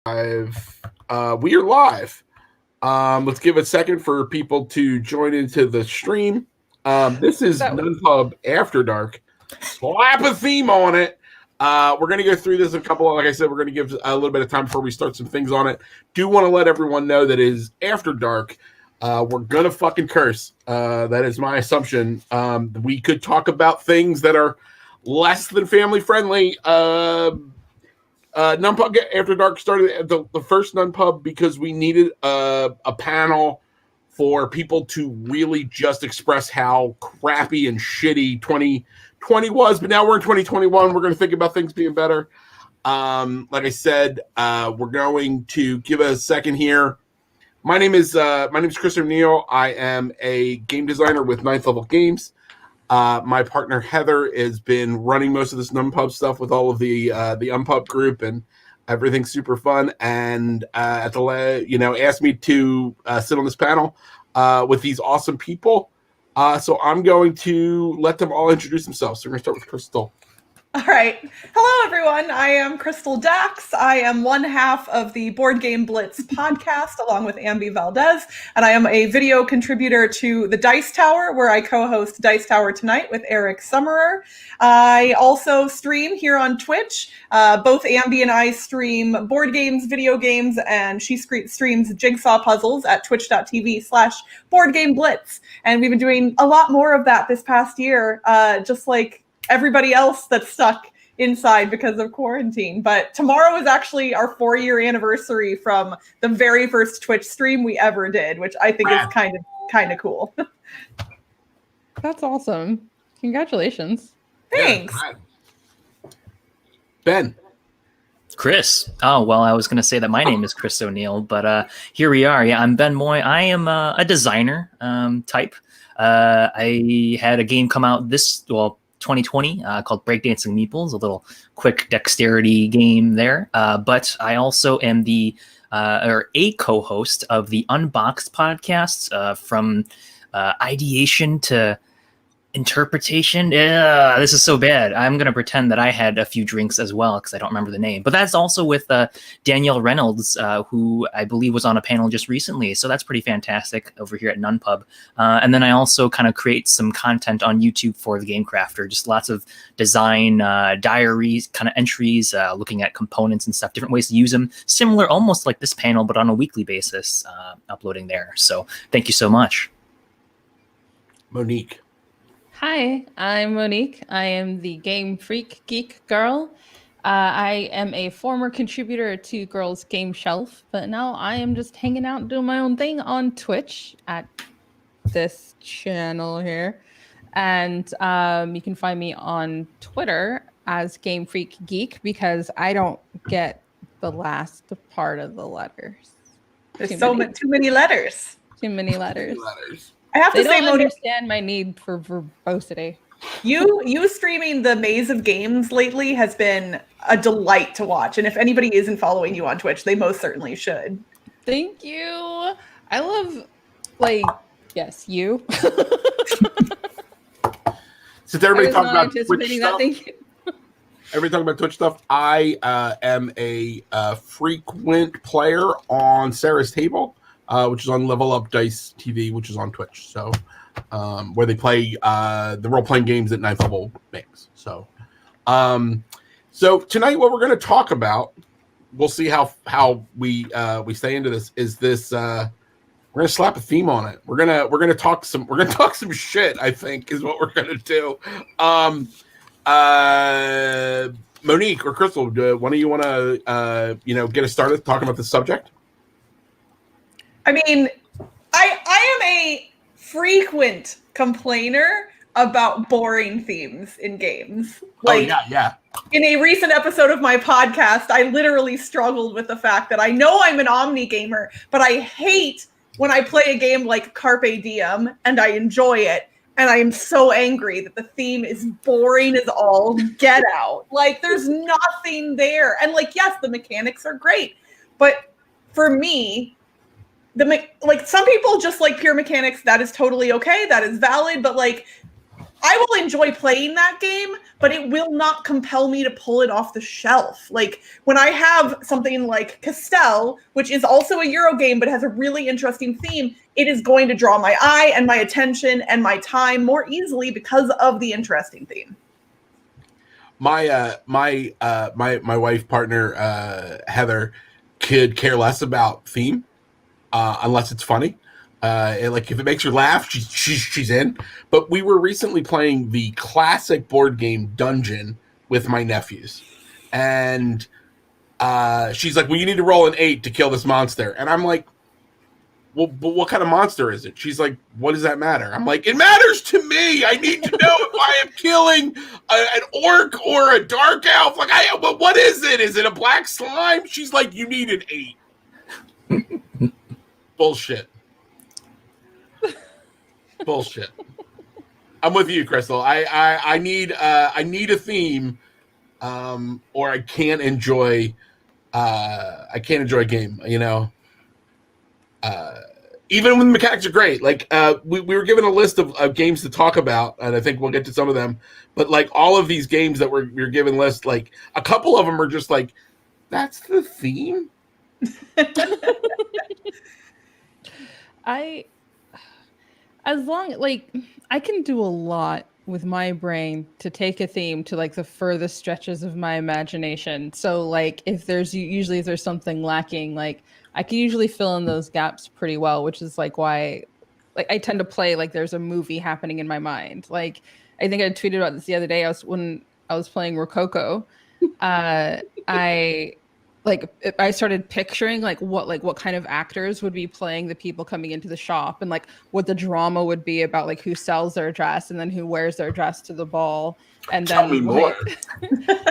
live. We are live. Let's give a second for people to join into the stream. This is NunPub After Dark. Slap a theme on it. We're going to go through this in a couple. Like I said, we're going to give a little bit of time before we start some things on it. Do want to let everyone know that it is After Dark. We're going to fucking curse. That is my assumption. We could talk about things that are less than family friendly. NunPub After Dark started the first NunPub because we needed a panel for people to really just express how crappy and shitty 2020 was. But now we're in 2021. We're going to think about things being better. Like I said, we're going to give a second here. My name is Chris O'Neill. I am a game designer with Ninth Level Games. My partner Heather has been running most of this NunPub stuff with all of the Unpub group, and everything's super fun. And asked me to sit on this panel with these awesome people. So I'm going to let them all introduce themselves. So we're going to start with Crystal. All right. Hello, everyone. I am Crystal Dax. I am one half of the Board Game Blitz podcast, along with Ambi Valdez, and I am a video contributor to the Dice Tower, where I co-host Dice Tower Tonight with Eric Summerer. I also stream here on Twitch. Both Ambi and I stream board games, video games, and she streams jigsaw puzzles at twitch.tv/BoardGameBlitz. And we've been doing a lot more of that this past year, just like everybody else that's stuck inside because of quarantine. But tomorrow is actually our 4-year anniversary from the very first Twitch stream we ever did, which I think is kind of cool. That's awesome. Congratulations. Thanks. Yeah, Ben. Chris. Oh, well, I was going to say that my name is Chris O'Neill, but here we are. Yeah, I'm Ben Moy. I am a designer type. I had a game come out 2020 called Breakdancing Meeples, a little quick dexterity game there. But I also am a co-host of the Unboxed podcast, from ideation to interpretation. This is so bad. I'm going to pretend that I had a few drinks as well because I don't remember the name. But that's also with Danielle Reynolds, who I believe was on a panel just recently. So that's pretty fantastic over here at NunPub. And then I also kind of create some content on YouTube for the Game Crafter, just lots of design diaries, kind of entries, looking at components and stuff, different ways to use them. Similar, almost like this panel, but on a weekly basis, uploading there. So thank you so much. Monique. Hi, I'm Monique. I am the Game Freak Geek Girl. I am a former contributor to Girls Game Shelf, but now I am just hanging out and doing my own thing on Twitch at this channel here. And you can find me on Twitter as Game Freak Geek because I don't get the last part of the letters. There's too many letters. Too many letters. I have to say, don't understand my need for verbosity. You streaming the Maze of Games lately has been a delight to watch. And if anybody isn't following you on Twitch, they most certainly should. Thank you. I love, yes, you. Since everybody talking about Twitch stuff, thank you. everybody talking about Twitch stuff, I am a frequent player on Sarah's Table. Which is on Level Up Dice TV, which is on Twitch. So, where they play the role-playing games that Ninth Level makes. So tonight, what we're going to talk about, we'll see how we stay into this. Is this we're going to slap a theme on it? We're gonna talk some shit. I think is what we're going to do. Monique or Crystal, one of you want to get us started talking about the subject? I mean, I am a frequent complainer about boring themes in games. Yeah. In a recent episode of my podcast, I literally struggled with the fact that I know I'm an Omni gamer, but I hate when I play a game like Carpe Diem and I enjoy it, and I am so angry that the theme is boring as all get out. There's nothing there. And yes, the mechanics are great, but for me, some people just like pure mechanics. That is totally okay. That is valid. But I will enjoy playing that game, but it will not compel me to pull it off the shelf. Like when I have something like Castell, which is also a Euro game but has a really interesting theme, it is going to draw my eye and my attention and my time more easily because of the interesting theme. My wife partner Heather could care less about theme unless it's funny. And like if it makes her laugh, she's in. But we were recently playing the classic board game Dungeon with my nephews, and she's like, "Well, you need to roll an 8 to kill this monster," and I'm like, "Well, but what kind of monster is it?" She's like, "What does that matter?" I'm like, "It matters to me. I need to know if I am killing an orc or a dark elf. Like, what is it? Is it a black slime?" She's like, "You need an 8." Bullshit. Bullshit. I'm with you, Crystal. I need a theme, or I can't enjoy a game. You know, even when the mechanics are great. Like we were given a list of games to talk about, and I think we'll get to some of them. But like all of these games that we were given lists, like a couple of them are just like, that's the theme. I can do a lot with my brain to take a theme to like the furthest stretches of my imagination. So like if there's something lacking, like I can usually fill in those gaps pretty well, which is like why like I tend to play like there's a movie happening in my mind. Like I think I tweeted about this the other day. When I was playing Rococo, I started picturing what kind of actors would be playing the people coming into the shop, and like what the drama would be about like who sells their dress and then who wears their dress to the ball, and Tell then me more.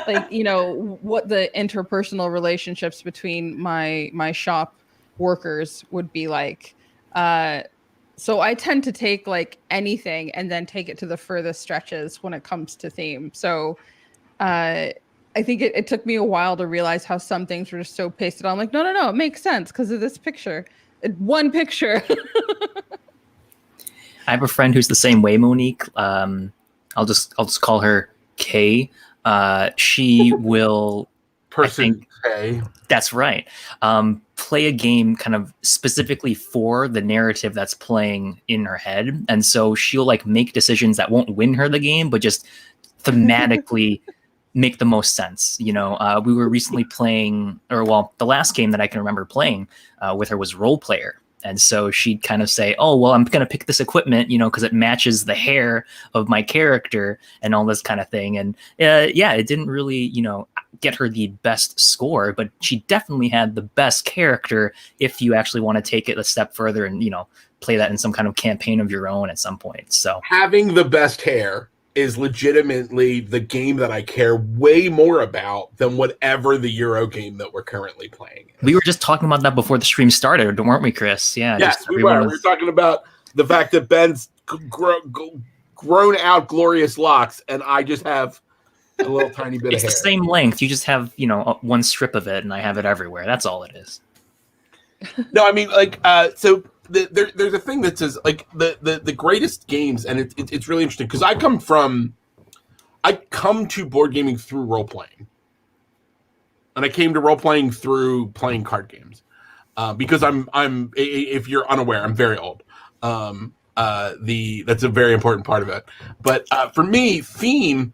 like you know what the interpersonal relationships between my shop workers would be like. So I tend to take like anything and then take it to the furthest stretches when it comes to theme. So I think it took me a while to realize how some things were just so pasted on. I'm like, no, it makes sense because of this picture. One picture. I have a friend who's the same way, Monique. I'll just call her Kay. She will Person K. That's right. Play a game kind of specifically for the narrative that's playing in her head. And so she'll like make decisions that won't win her the game, but just thematically make the most sense. You know, we were recently playing, the last game that I can remember playing with her was Role Player. And so she'd kind of say, oh, well, I'm going to pick this equipment, you know, because it matches the hair of my character and all this kind of thing. And it didn't really, you know, get her the best score, but she definitely had the best character if you actually want to take it a step further and, you know, play that in some kind of campaign of your own at some point. So having the best hair is legitimately the game that I care way more about than whatever the Euro game that we're currently playing is. We were just talking about that before the stream started, weren't we, Chris? Yeah. Yes, we were. We were talking about the fact that Ben's grown out glorious locks, and I just have a little tiny bit of hair. It's the same length. You just have, you know, one strip of it, and I have it everywhere. That's all it is. No, I mean, like, so there's a thing that says like the greatest games, and it's really interesting because I come to board gaming through role playing, and I came to role playing through playing card games because I'm if you're unaware, I'm very old. That's a very important part of it. But for me, theme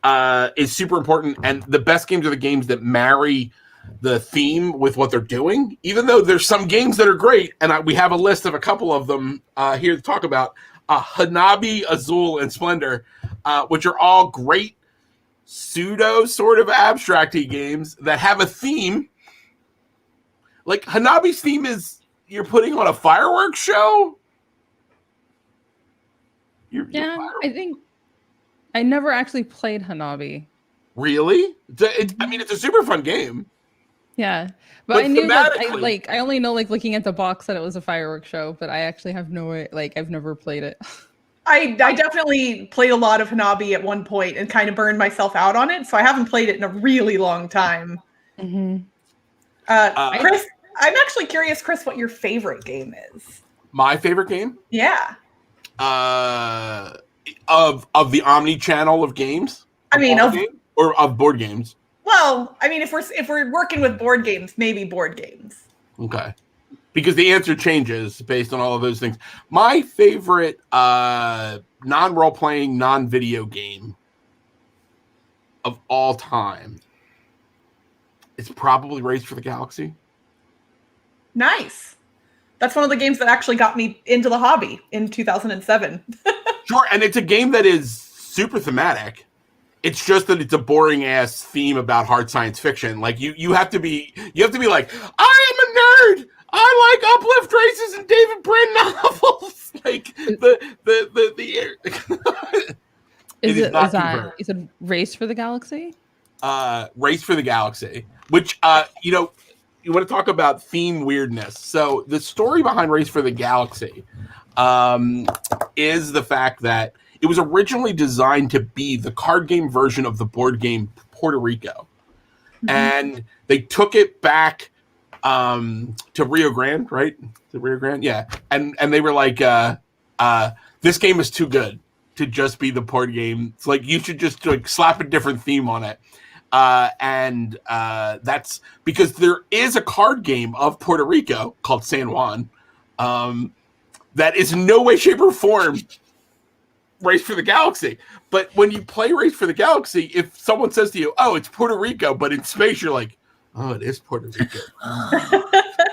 is super important, and the best games are the games that marry the theme with what they're doing, even though there's some games that are great, and we have a list of a couple of them here to talk about. Hanabi, Azul, and Splendor, which are all great pseudo sort of abstract-y games that have a theme. Like Hanabi's theme is you're putting on a fireworks show. I think I never actually played Hanabi. Really? I mean, it's a super fun game. Yeah, but I knew I only know like looking at the box that it was a fireworks show, but I actually have I've never played it. I definitely played a lot of Hanabi at one point and kind of burned myself out on it, so I haven't played it in a really long time. Mm-hmm. Chris, I'm actually curious, Chris, what your favorite game is. My favorite game? Yeah. of the omni channel of games. I mean, or of board games. Well, I mean, if we're working with board games, maybe board games. Okay. Because the answer changes based on all of those things. My favorite non-role playing, non-video game of all time is probably Race for the Galaxy. Nice. That's one of the games that actually got me into the hobby in 2007. Sure, and it's a game that is super thematic. It's just that it's a boring ass theme about hard science fiction. Like you have to be like, I am a nerd. I like Uplift Races and David Brin novels. Like Is it Race for the Galaxy? Race for the Galaxy, which you want to talk about theme weirdness. So the story behind Race for the Galaxy is the fact that it was originally designed to be the card game version of the board game Puerto Rico. Mm-hmm. And they took it back to Rio Grande, right? To Rio Grande, yeah. And they were like, this game is too good to just be the board game. It's like, you should just like slap a different theme on it. And that's because there is a card game of Puerto Rico called San Juan that is in no way, shape, or form Race for the Galaxy. But when you play Race for the Galaxy, if someone says to you, oh, it's Puerto Rico, but in space, you're like, oh, it is Puerto Rico.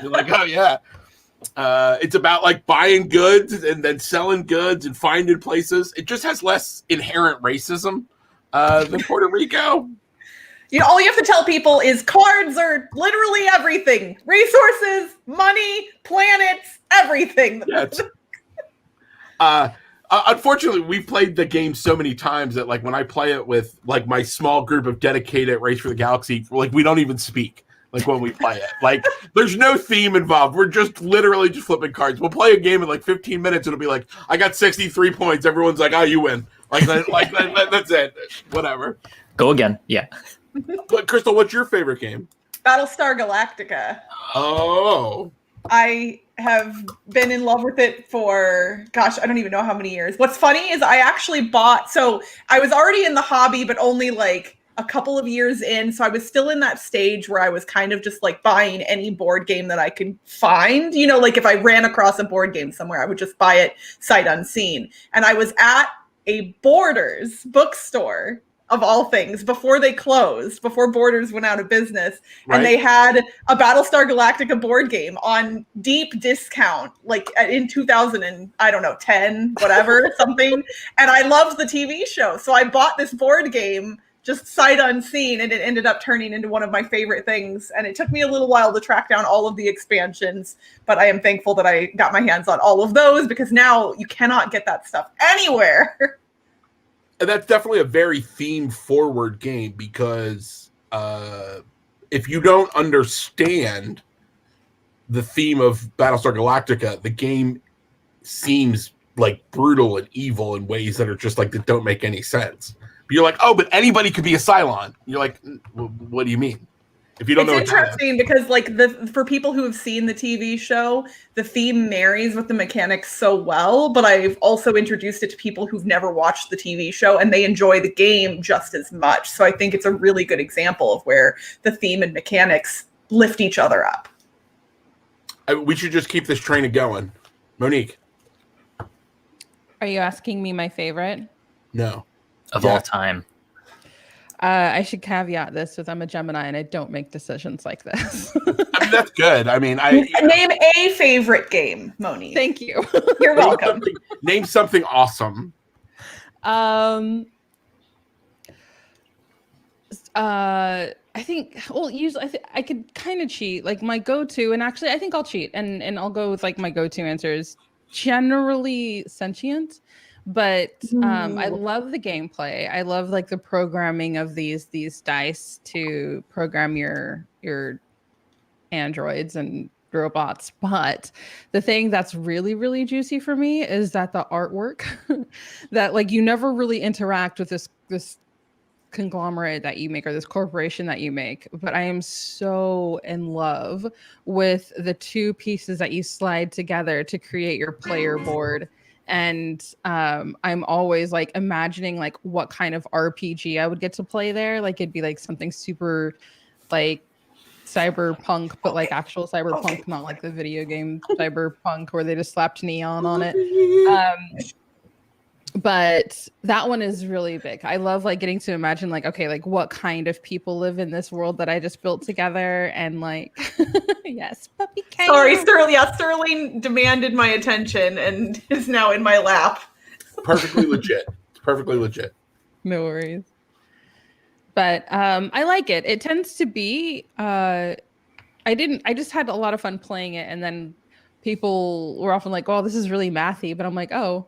You're like, oh, yeah. It's about like buying goods and then selling goods and finding places. It just has less inherent racism than Puerto Rico. All you have to tell people is cards are literally everything. Resources, money, planets, everything. Yeah, unfortunately, we've played the game so many times that like when I play it with like my small group of dedicated Race for the Galaxy, like we don't even speak like when we play it. Like there's no theme involved. We're just literally just flipping cards. We'll play a game in like 15 minutes. It'll be like, I got 63 points. Everyone's like, oh, you win. Like that's it. Whatever. Go again. Yeah. But Crystal, what's your favorite game? Battlestar Galactica. Oh. I have been in love with it for, gosh, I don't even know how many years. What's funny is I actually so I was already in the hobby, but only like a couple of years in. So I was still in that stage where I was kind of just like buying any board game that I could find. Like if I ran across a board game somewhere, I would just buy it sight unseen. And I was at a Borders bookstore of all things, before they closed, before Borders went out of business. Right. And they had a Battlestar Galactica board game on deep discount, like in 2000 and I don't know, 10, whatever, something. And I loved the TV show. So I bought this board game just sight unseen, and it ended up turning into one of my favorite things. And it took me a little while to track down all of the expansions, but I am thankful that I got my hands on all of those, because now you cannot get that stuff anywhere. And that's definitely a very theme-forward game, because if you don't understand the theme of Battlestar Galactica, the game seems like brutal and evil in ways that are just like that don't make any sense. But you're like, oh, but anybody could be a Cylon. You're like, what do you mean? If you don't know, it's interesting because like for people who have seen the TV show, the theme marries with the mechanics so well, but I've also introduced it to people who've never watched the TV show and they enjoy the game just as much. So I think it's a really good example of where the theme and mechanics lift each other up. We should just keep this train going. Monique. Are you asking me my favorite? No. Of all time. I should caveat this with I'm a Gemini and I don't make decisions like this. I mean, that's good. I mean, name a favorite game, Monique. Thank you. You're welcome. Name something awesome. I think, well, usually I could kind of cheat. Like my go-to, and actually I think I'll cheat and I'll go with like my go-to answer is generally Sentient. But I love the gameplay. I love like the programming of these dice to program your androids and robots. But the thing that's really, really juicy for me is that the artwork that like you never really interact with this conglomerate that you make or this corporation that you make. But I am so in love with the two pieces that you slide together to create your player board. And I'm always like imagining like what kind of RPG I would get to play there. Like it'd be like something super like cyberpunk, but like actual cyberpunk, not like the video game cyberpunk where they just slapped neon on it. But that one is really big. I love like getting to imagine like, okay, like what kind of people live in this world that I just built together, and like yes, puppy cat. Sorry, Sterling. Yeah, Sterling demanded my attention and is now in my lap. Perfectly legit. It's perfectly legit. No worries. But I like it. It tends to be I just had a lot of fun playing it, and then people were often like, oh, this is really mathy, but I'm like, oh,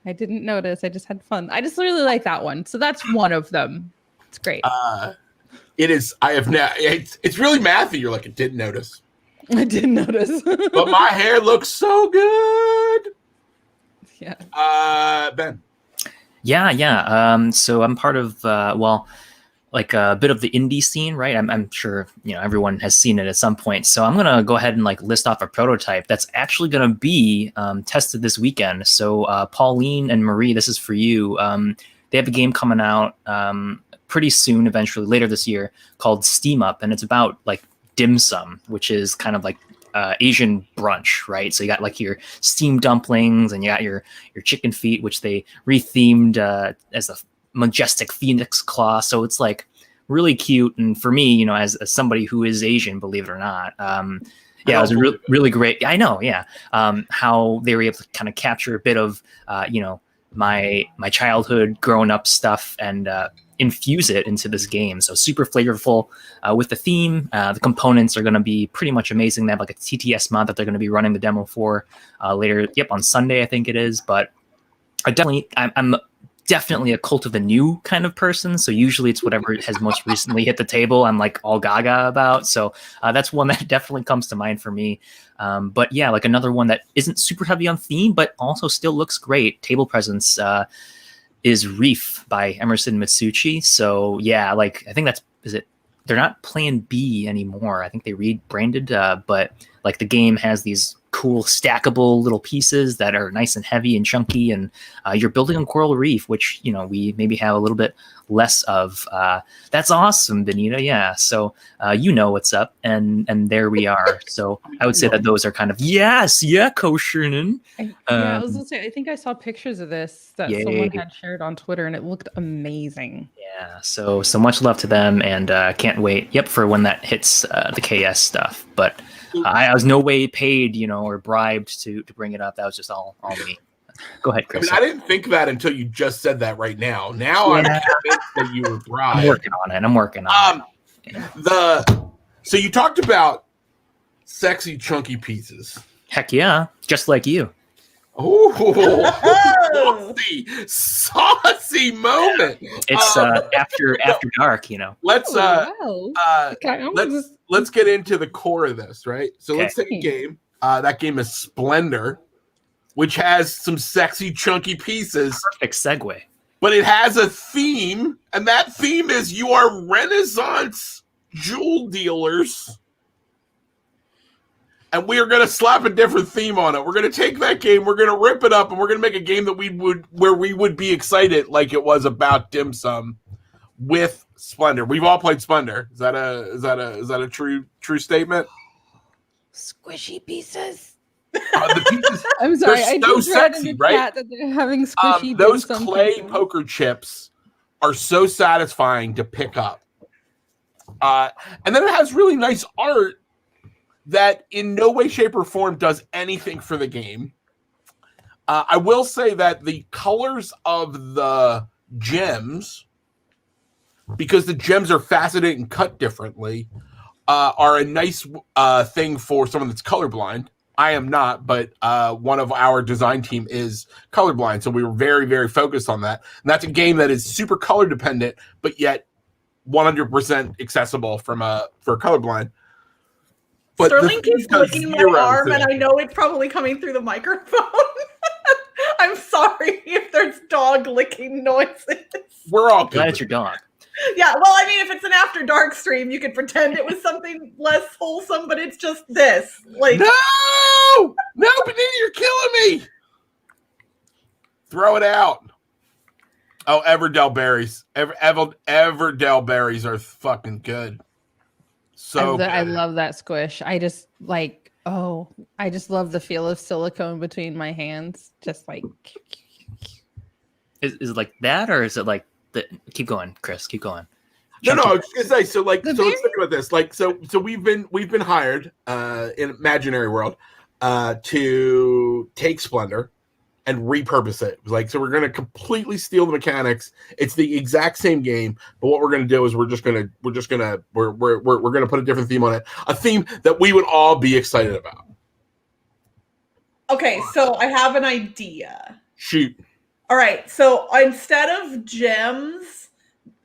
I didn't notice. I just had fun. I just really like that one. So that's one of them. It's great. It is. I have now. It's really mathy. You're like, I didn't notice. I didn't notice. But my hair looks so good. Yeah. Ben. Yeah. So I'm part of like a bit of the indie scene, right? I'm sure everyone has seen it at some point. So I'm gonna go ahead and like list off a prototype that's actually gonna be tested this weekend. So Pauline and Marie, this is for you. They have a game coming out pretty soon, eventually later this year, called Steam Up, and it's about like dim sum, which is kind of like Asian brunch, right? So you got like your steamed dumplings, and you got your chicken feet, which they rethemed as a majestic phoenix claw. So it's like really cute. And for me, as somebody who is Asian, believe it or not, it was really great. I know. Yeah. How they were able to kind of capture a bit of, my childhood growing up stuff and infuse it into this game. So super flavorful with the theme. The components are going to be pretty much amazing. They have like a TTS mod that they're going to be running the demo for later. Yep. On Sunday, I think it is. But I'm definitely a cult of the new kind of person. So usually it's whatever has most recently hit the table I'm like all gaga about. So that's one that definitely comes to mind for me. But yeah, like another one that isn't super heavy on theme, but also still looks great. Table presence is Reef by Emerson Mitsuchi. So yeah, like I think they're not Plan B anymore. I think they rebranded, but like the game has these cool stackable little pieces that are nice and heavy and chunky, and you're building on coral reef, which we maybe have a little bit less of. That's awesome, Benita. Yeah, so what's up, and there we are. So I would say that those are kind of Koshernan. I was gonna say, I think I saw pictures of this that someone had shared on Twitter, and it looked amazing. Yeah, so much love to them, and can't wait. Yep, for when that hits the KS stuff, but. I was no way paid, or bribed to bring it up. That was just all me. Go ahead, Chris. I didn't think that until you just said that right now. Now I'm convinced that you were bribed. I'm working on it. So you talked about sexy, chunky pieces. Heck yeah, just like you. Oh, saucy moment. It's after dark, Let's get into the core of this, right? So let's take a game. That game is Splendor, which has some sexy, chunky pieces. Perfect segue. But it has a theme, and that theme is you are Renaissance jewel dealers. And we are going to slap a different theme on it. We're going to take that game, we're going to rip it up, and we're going to make a game that where we would be excited like it was about dim sum with Splendor. We've all played Splendor. Is that a true statement? Squishy pieces. The pieces. I'm sorry. I so just read sexy, in the right? chat that they're having squishy. Those clay poker chips are so satisfying to pick up. And then it has really nice art that in no way, shape, or form does anything for the game. I will say that the colors of the gems, because the gems are faceted and cut differently, are a nice thing for someone that's colorblind. I am not, but one of our design team is colorblind, so we were very, very focused on that. And that's a game that is super color dependent, but yet 100% accessible for colorblind. But Sterling keeps licking my arm, and I know it's probably coming through the microphone. I'm sorry if there's dog licking noises. We're all good. Glad it's your dog. Yeah, well, I mean, if it's an after dark stream, you could pretend it was something less wholesome, but it's just this. Like, no, Benita, you're killing me. Throw it out. Oh, Everdell berries. Everdell berries are fucking good. So I good. love that squish. I just like, I just love the feel of silicone between my hands. Just like, Is it like that, or is it like the? Keep going, Chris. Keep going. No, Chunky. I was just gonna say. So, like, The so let's berry- think about this. Like, so we've been hired in imaginary world to take Splendor and repurpose it. Like, so we're gonna completely steal the mechanics. It's the exact same game, but what we're gonna do is we're gonna put a different theme on it, a theme that we would all be excited about. Okay, so I have an idea. Shoot. All right, so instead of gems,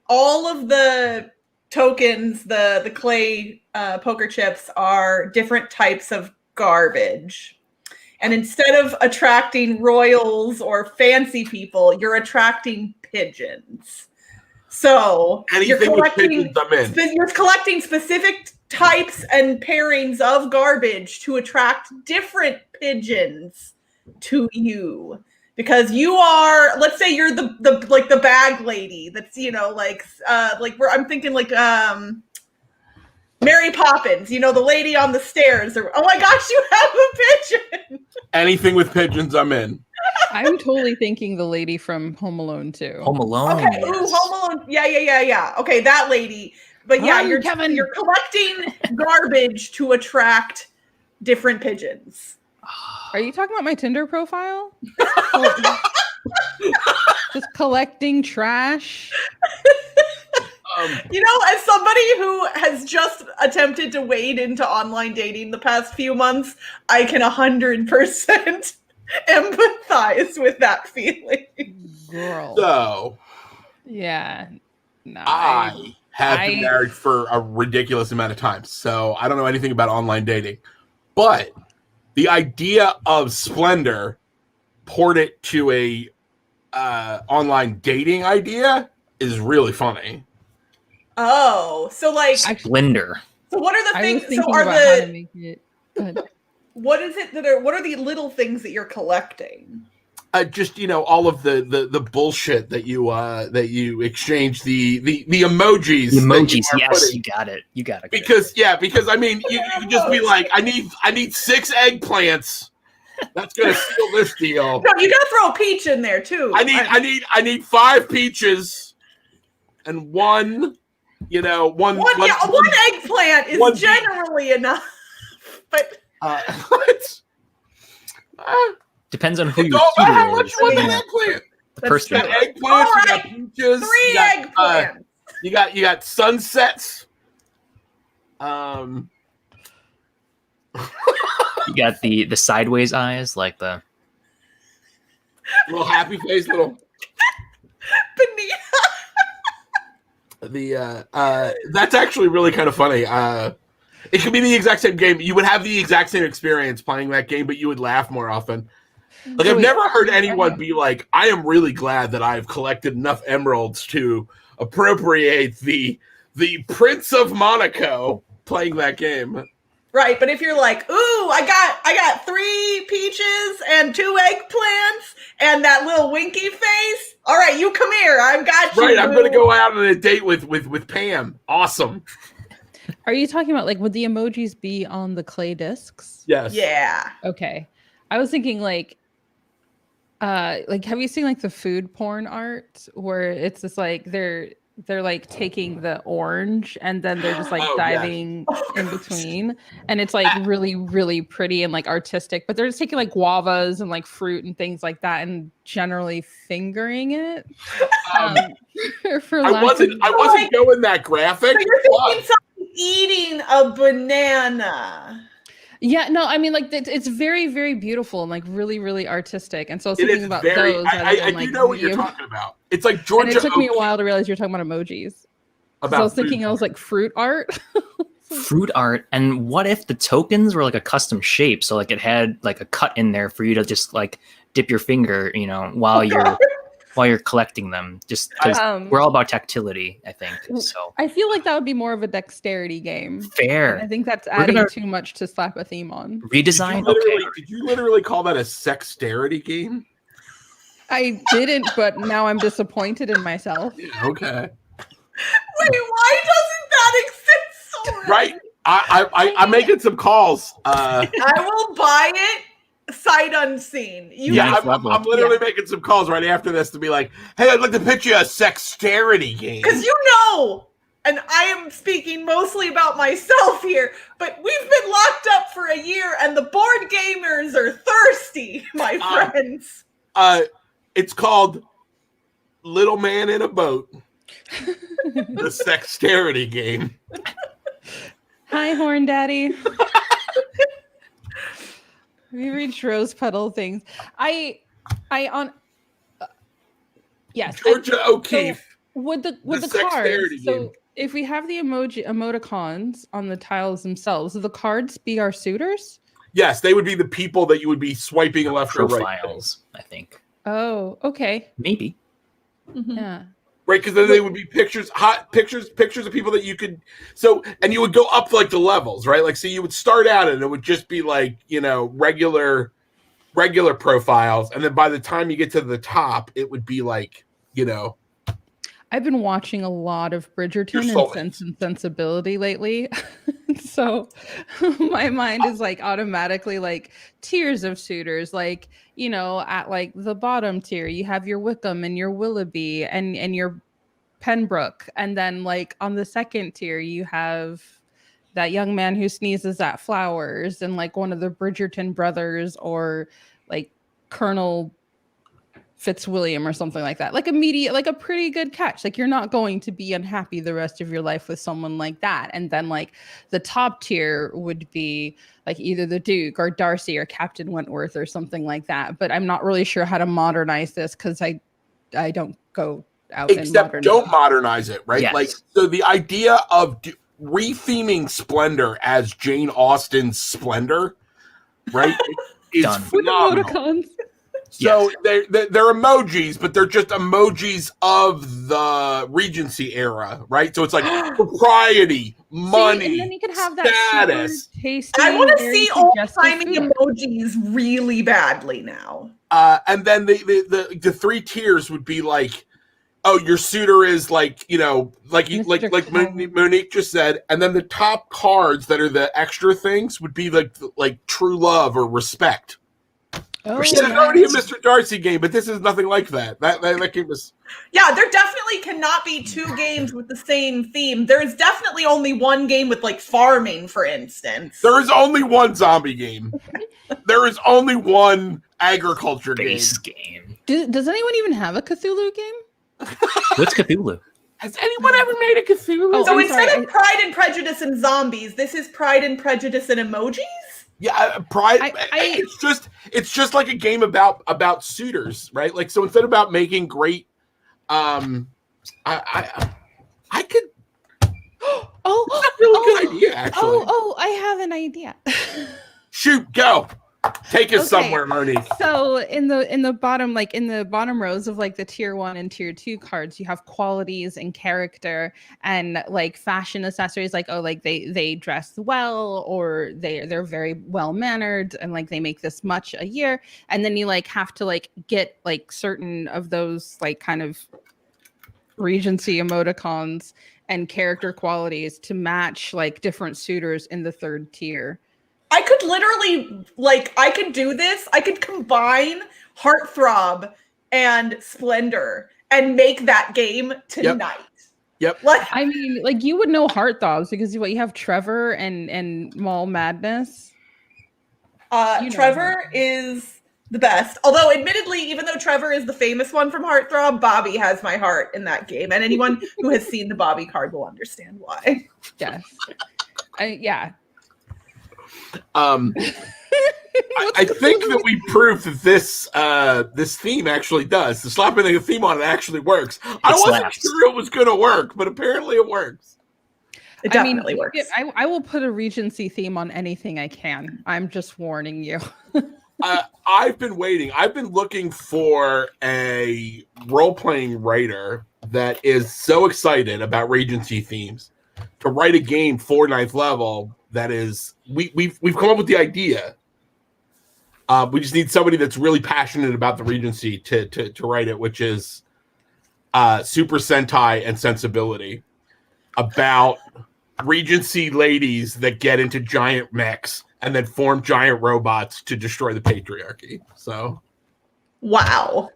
all of the tokens, the clay poker chips are different types of garbage. And instead of attracting royals or fancy people, you're attracting pigeons. So Anything with pigeons, I'm in. you're collecting specific types and pairings of garbage to attract different pigeons to you. Because you are, let's say you're the bag lady. That's I'm thinking like Mary Poppins. You know, the lady on the stairs. Or, oh my gosh, you have a pigeon. Anything with pigeons, I'm in. I'm totally thinking the lady from Home Alone too. Home Alone. Okay, ooh, yes. Home Alone. Yeah. Okay, that lady. But yeah, Run, Kevin. you're collecting garbage to attract different pigeons. Are you talking about my Tinder profile? Just collecting trash. You know, as somebody who has just attempted to wade into online dating the past few months, I can 100% empathize with that feeling. Girl. So Yeah. No. I have been I- married for a ridiculous amount of time, so I don't know anything about online dating. But the idea of Splendor, port it to a online dating idea, is really funny. Oh, so like, Splendor. so what are the I was things? So thinking are about how to the make it. Go ahead. what is it that are what are the little things that you're collecting? Just all of the bullshit that you exchange, the emojis. The that emojis. you are Yes, putting. you got it. You got it. Because I mean you can just be like, I need 6 eggplants. That's gonna seal this deal. No, you gotta throw a peach in there too. I need 5 peaches and one one eggplant is one beet. generally enough. But what? Depends on who It's your all about how suitor much is. you want Yeah. that eggplant. The That's person. You true. got eggplants, you got Alright, peaches, 3 you got, eggplants. you got sunsets. You got the sideways eyes, like the. Little happy face, little. Beneath. That's actually really kind of funny. It could be the exact same game. You would have the exact same experience playing that game, but you would laugh more often. Like, So I've wait, never heard anyone okay. be like, I am really glad that I've collected enough emeralds to appropriate the Prince of Monaco playing that game. Right, but if you're like, ooh, I got 3 peaches and 2 eggplants and that little winky face. All right, you come here. I've got you. Right, I'm boo. going to go out on a date with Pam. Awesome. Are you talking about like would the emojis be on the clay discs? Yes. Yeah. Okay. I was thinking like have you seen like the food porn art where it's just like they're like taking the orange and then they're just like Oh, yeah. diving in between and it's like really really pretty and like artistic, but they're just taking like guavas and like fruit and things like that and generally fingering it. For I lack wasn't Like- going that graphic. So you're but- thinking someone eating a banana. Yeah, no, I mean like it's very very beautiful and like really really artistic, and so I was It thinking is about very. those. I rather than, do like, know what you're you. talking about. It's like And Georgia. it took me a O'Keeffe while to realize you're talking about emojis. about So I was food thinking I was like fruit art. Fruit art. And what if the tokens were like a custom shape? So like it had like a cut in there for you to just like dip your finger, while you're collecting them. Just because we're all about tactility, I think. So I feel like that would be more of a dexterity game. I fair. think that's We're adding gonna- too much to slap a theme on. Redesign. Did Okay. you literally call that a sexterity game? I didn't, but now I'm disappointed in myself. Yeah, okay. Wait, why doesn't that exist already? Right. I'm making some calls. I will buy it sight unseen. Yeah, Ninth I'm level. literally making some calls right after this to be like, hey, I'd like to pitch you a sexterity game. Because you know, and I am speaking mostly about myself here, but we've been locked up for a year and the board gamers are thirsty, my friends. It's called Little Man in a Boat, the sexterity game. Hi, Horn Daddy. We reached rose petal things. Yes. Georgia O'Keeffe. With the cards. sexterity So game. if we have the emoticons on the tiles themselves, will the cards be our suitors? Yes, they would be the people that you would be swiping left or right. Profiles, I think. Oh, okay. Maybe. Yeah. Right, because then they would be pictures of people that you could. So, and you would go up like the levels, right? Like, so you would start out and it would just be like, regular profiles, and then by the time you get to the top, it would be like, I've been watching a lot of Bridgerton Your and soul. Sense and Sensibility lately. So my mind is like automatically like tiers of suitors, like, at like the bottom tier, you have your Wickham and your Willoughby and your Pembroke. And then like on the second tier, you have that young man who sneezes at flowers and like one of the Bridgerton brothers or like Colonel Fitzwilliam or something like that. Like like a pretty good catch. Like you're not going to be unhappy the rest of your life with someone like that. And then like the top tier would be like either the Duke or Darcy or Captain Wentworth or something like that. But I'm not really sure how to modernize this because I don't go out except and don't modernize it, right? Yes. Like, so the idea of re-theming Splendor as Jane Austen's Splendor, right, is Done. with phenomenal. emoticons. So they're emojis, but they're just emojis of the Regency era, right? So it's like propriety, money, See, and then you could have that status. super tasty. I want to very see old suggestive timey food. emojis really badly now. And then the three tiers would be like, oh, your suitor is like, like Mr. Monique just said, and then the top cards that are the extra things would be like true love or respect. Oh, There's already a Mr. Darcy game, but this is nothing like that. That game was. Yeah, there definitely cannot be two games with the same theme. There is definitely only one game with like farming, for instance. There is only one zombie game. There is only one agriculture Base game. game. Does anyone even have a Cthulhu game? What's Cthulhu? Has anyone ever made a Cthulhu? Oh, So I'm instead sorry, of Pride and Prejudice and zombies, this is Pride and Prejudice and emojis? Yeah, Pride. I- It's just like a game about suitors, right? Like, so instead about making great, I could. Oh, Really good idea, actually. I have an idea. Shoot, go. Take us Okay. somewhere, Monique. So in the bottom, like in the bottom rows of like the tier 1 and tier 2 cards, you have qualities and character and like fashion accessories, like like they dress well or they're very well mannered and like they make this much a year, and then you like have to like get like certain of those like kind of Regency emoticons and character qualities to match like different suitors in the third tier. I could literally, I could do this. I could combine Heartthrob and Splendor and make that game tonight. Yep. Like, I mean, like you would know Heartthrobs because you have Trevor and Mall Madness. You know Trevor is the best. Although, admittedly, even though Trevor is the famous one from Heartthrob, Bobby has my heart in that game. And anyone who has seen the Bobby card will understand why. Yes. Yeah. I think that we proved that this theme actually does. The slapping the theme on it actually works. I wasn't slaps. sure it was going to work, but apparently it works. It definitely works. I will put a Regency theme on anything I can. I'm just warning you. I've been waiting. I've been looking for a role-playing writer that is so excited about Regency themes to write a game for 9th level that is we've come up with the idea. We just need somebody that's really passionate about the Regency to write it, which is Super Sentai and Sensibility, about Regency ladies that get into giant mechs and then form giant robots to destroy the patriarchy. So, wow.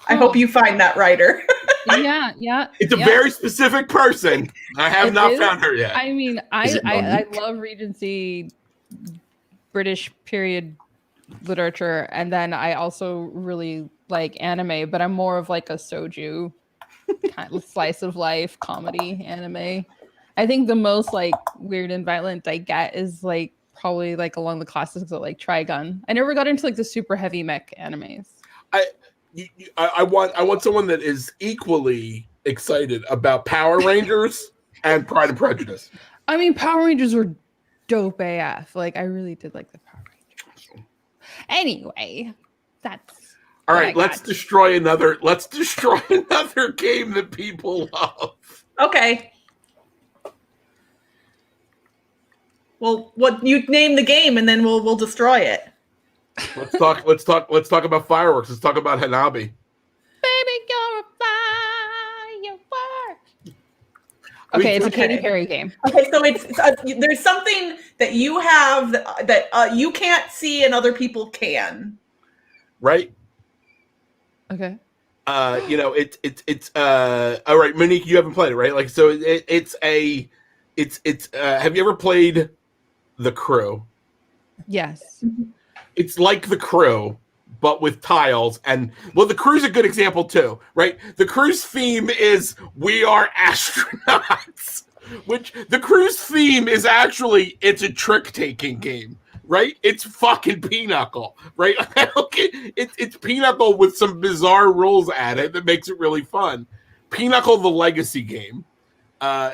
I hope you find that writer. Yeah. it's a very specific person. I have not found her yet. I mean, I love Regency British period literature, and then I also really like anime, but I'm more of like a soju kind of slice of life comedy anime. I think the most like weird and violent I get is like probably like along the classics of like Trigun. I never got into like the super heavy mech animes. I want someone that is equally excited about Power Rangers and Pride and Prejudice. I mean, Power Rangers were dope AF. Like I really did like the Power Rangers. Anyway, that's all right. Let's destroy another game that people love. Okay. Well, what you name the game, and then we'll destroy it. Let's talk about fireworks. Let's talk about Hanabi. Baby, you're a firework. Okay, it's a Katy Perry game. Okay, so it's there's something that you have that you can't see and other people can. Right. Okay. It's all right, Monique, you haven't played it, right? Like, so it's have you ever played The Crew? Yes. It's like The Crew, but with tiles. And well, The Crew's a good example too, right? The Crew's theme is "We are astronauts," which the Crew's theme is actually it's a trick-taking game, right? It's fucking Pinochle, right? It's Pinochle with some bizarre rules added that makes it really fun. Pinochle, the legacy game,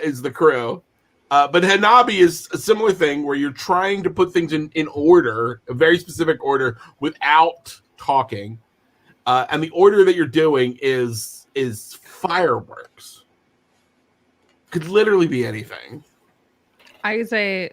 is The Crew. But Hanabi is a similar thing where you're trying to put things in order, a very specific order, without talking. And the order that you're doing is fireworks. Could literally be anything. I would say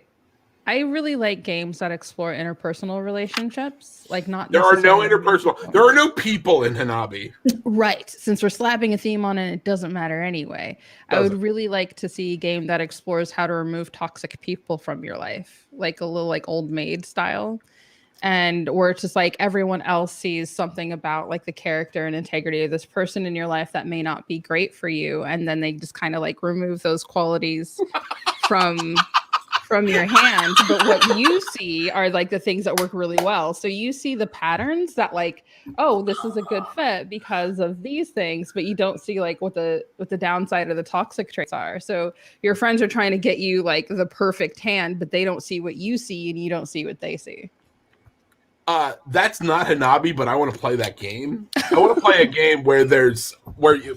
I really like games that explore interpersonal relationships. Like not there are no necessarily interpersonal. There are no people in Hanabi. Right. Since we're slapping a theme on it, it doesn't matter anyway. I would really like to see a game that explores how to remove toxic people from your life, like a little like Old Maid style. And where it's just like everyone else sees something about like the character and integrity of this person in your life that may not be great for you. And then they just kind of like remove those qualities from your hand, but what you see are like the things that work really well. So you see the patterns that like, oh, this is a good fit because of these things, but you don't see like what the downside of the toxic traits are. So your friends are trying to get you like the perfect hand, but they don't see what you see and you don't see what they see. That's not Hanabi, but I want to play that game. I want to play a game where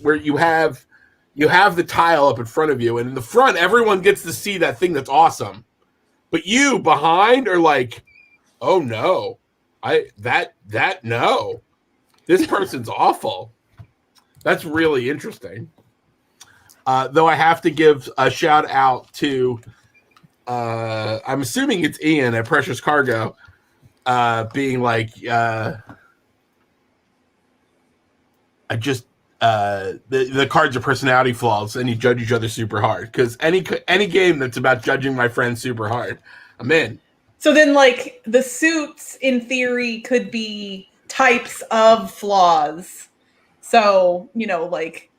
you have the tile up in front of you, and in the front, everyone gets to see that thing that's awesome. But you behind are like, oh no, no, this person's awful. That's really interesting. Though I have to give a shout out to, I'm assuming it's Ian at Precious Cargo, being like, the cards are personality flaws, and you judge each other super hard. Because any game that's about judging my friends super hard, I'm in. So then, like the suits, in theory, could be types of flaws. So like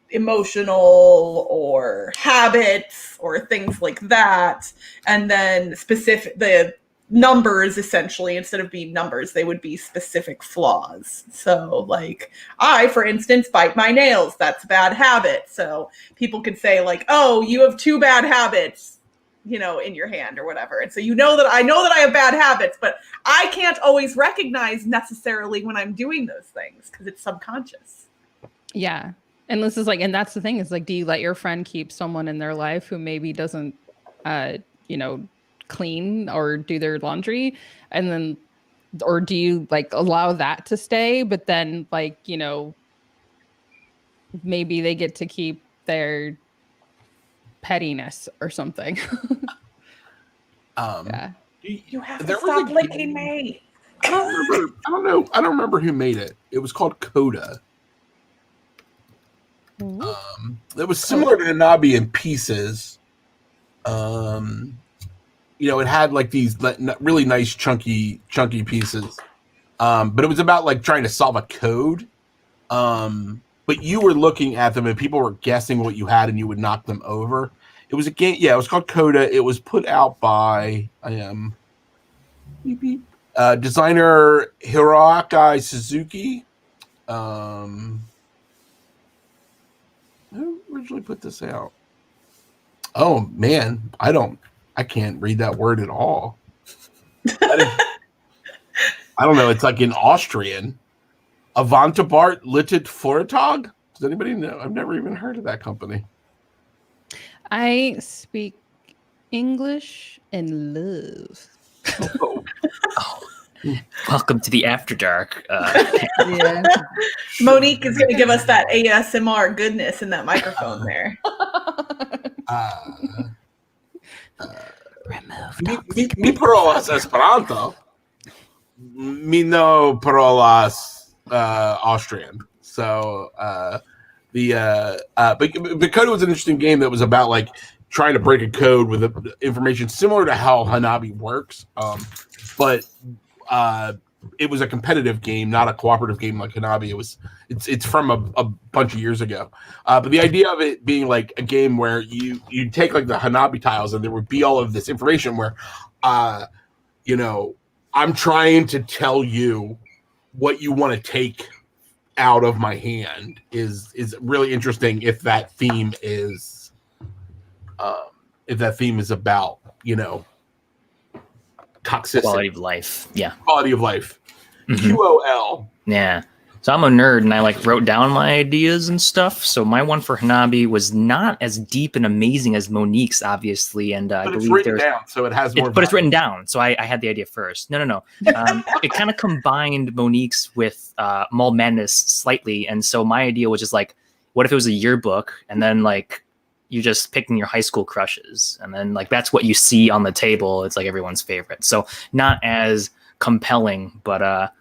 emotional or habits or things like that, and then specific the numbers, essentially, instead of being numbers, they would be specific flaws. So like I, for instance, bite my nails. That's a bad habit. So people could say like, oh, you have 2 bad habits, in your hand or whatever. And so I know that I have bad habits, but I can't always recognize necessarily when I'm doing those things because it's subconscious. Yeah. And this is like, and that's the thing is like, do you let your friend keep someone in their life who maybe doesn't, clean or do their laundry, and then or do you like allow that to stay, but then like maybe they get to keep their pettiness or something. Yeah. You have to There was stop a licking game- me. I don't know. I don't remember who made it. It was called Coda. It was similar to Hanabi in pieces. It had like these really nice chunky pieces. But it was about like trying to solve a code. But you were looking at them and people were guessing what you had and you would knock them over. It was a game. Yeah, it was called Coda. It was put out by designer Hiroaki Suzuki. Who originally put this out? Oh man, I can't read that word at all. I don't know. It's like in Austrian. Avantbart Litet Vortag? Does anybody know? I've never even heard of that company. I speak English and love. Oh, Welcome to the After Dark. Yeah. Monique is going to give us that ASMR goodness in that microphone there. Mi parolas Esperanto. Mi no parolas Austrian. So but Coda was an interesting game that was about like trying to break a code with information similar to how Hanabi works. But it was a competitive game, not a cooperative game like Hanabi. It's from a bunch of years ago. But the idea of it being like a game where you take like the Hanabi tiles and there would be all of this information where I'm trying to tell you what you want to take out of my hand is really interesting if that theme is about toxicity, Quality of life. Yeah. quality of life. Mhm. QOL. Yeah. So I'm a nerd and I like wrote down my ideas and stuff. So my one for Hanabi was not as deep and amazing as Monique's, obviously. And I But it's believe written there's down, so it has more. but it's written down. So I had the idea first. No. It kind of combined Monique's with Mall Madness slightly. And so my idea was just like, what if it was a yearbook and then like you're just picking your high school crushes and then like that's what you see on the table. It's like everyone's favorite. So not as compelling, but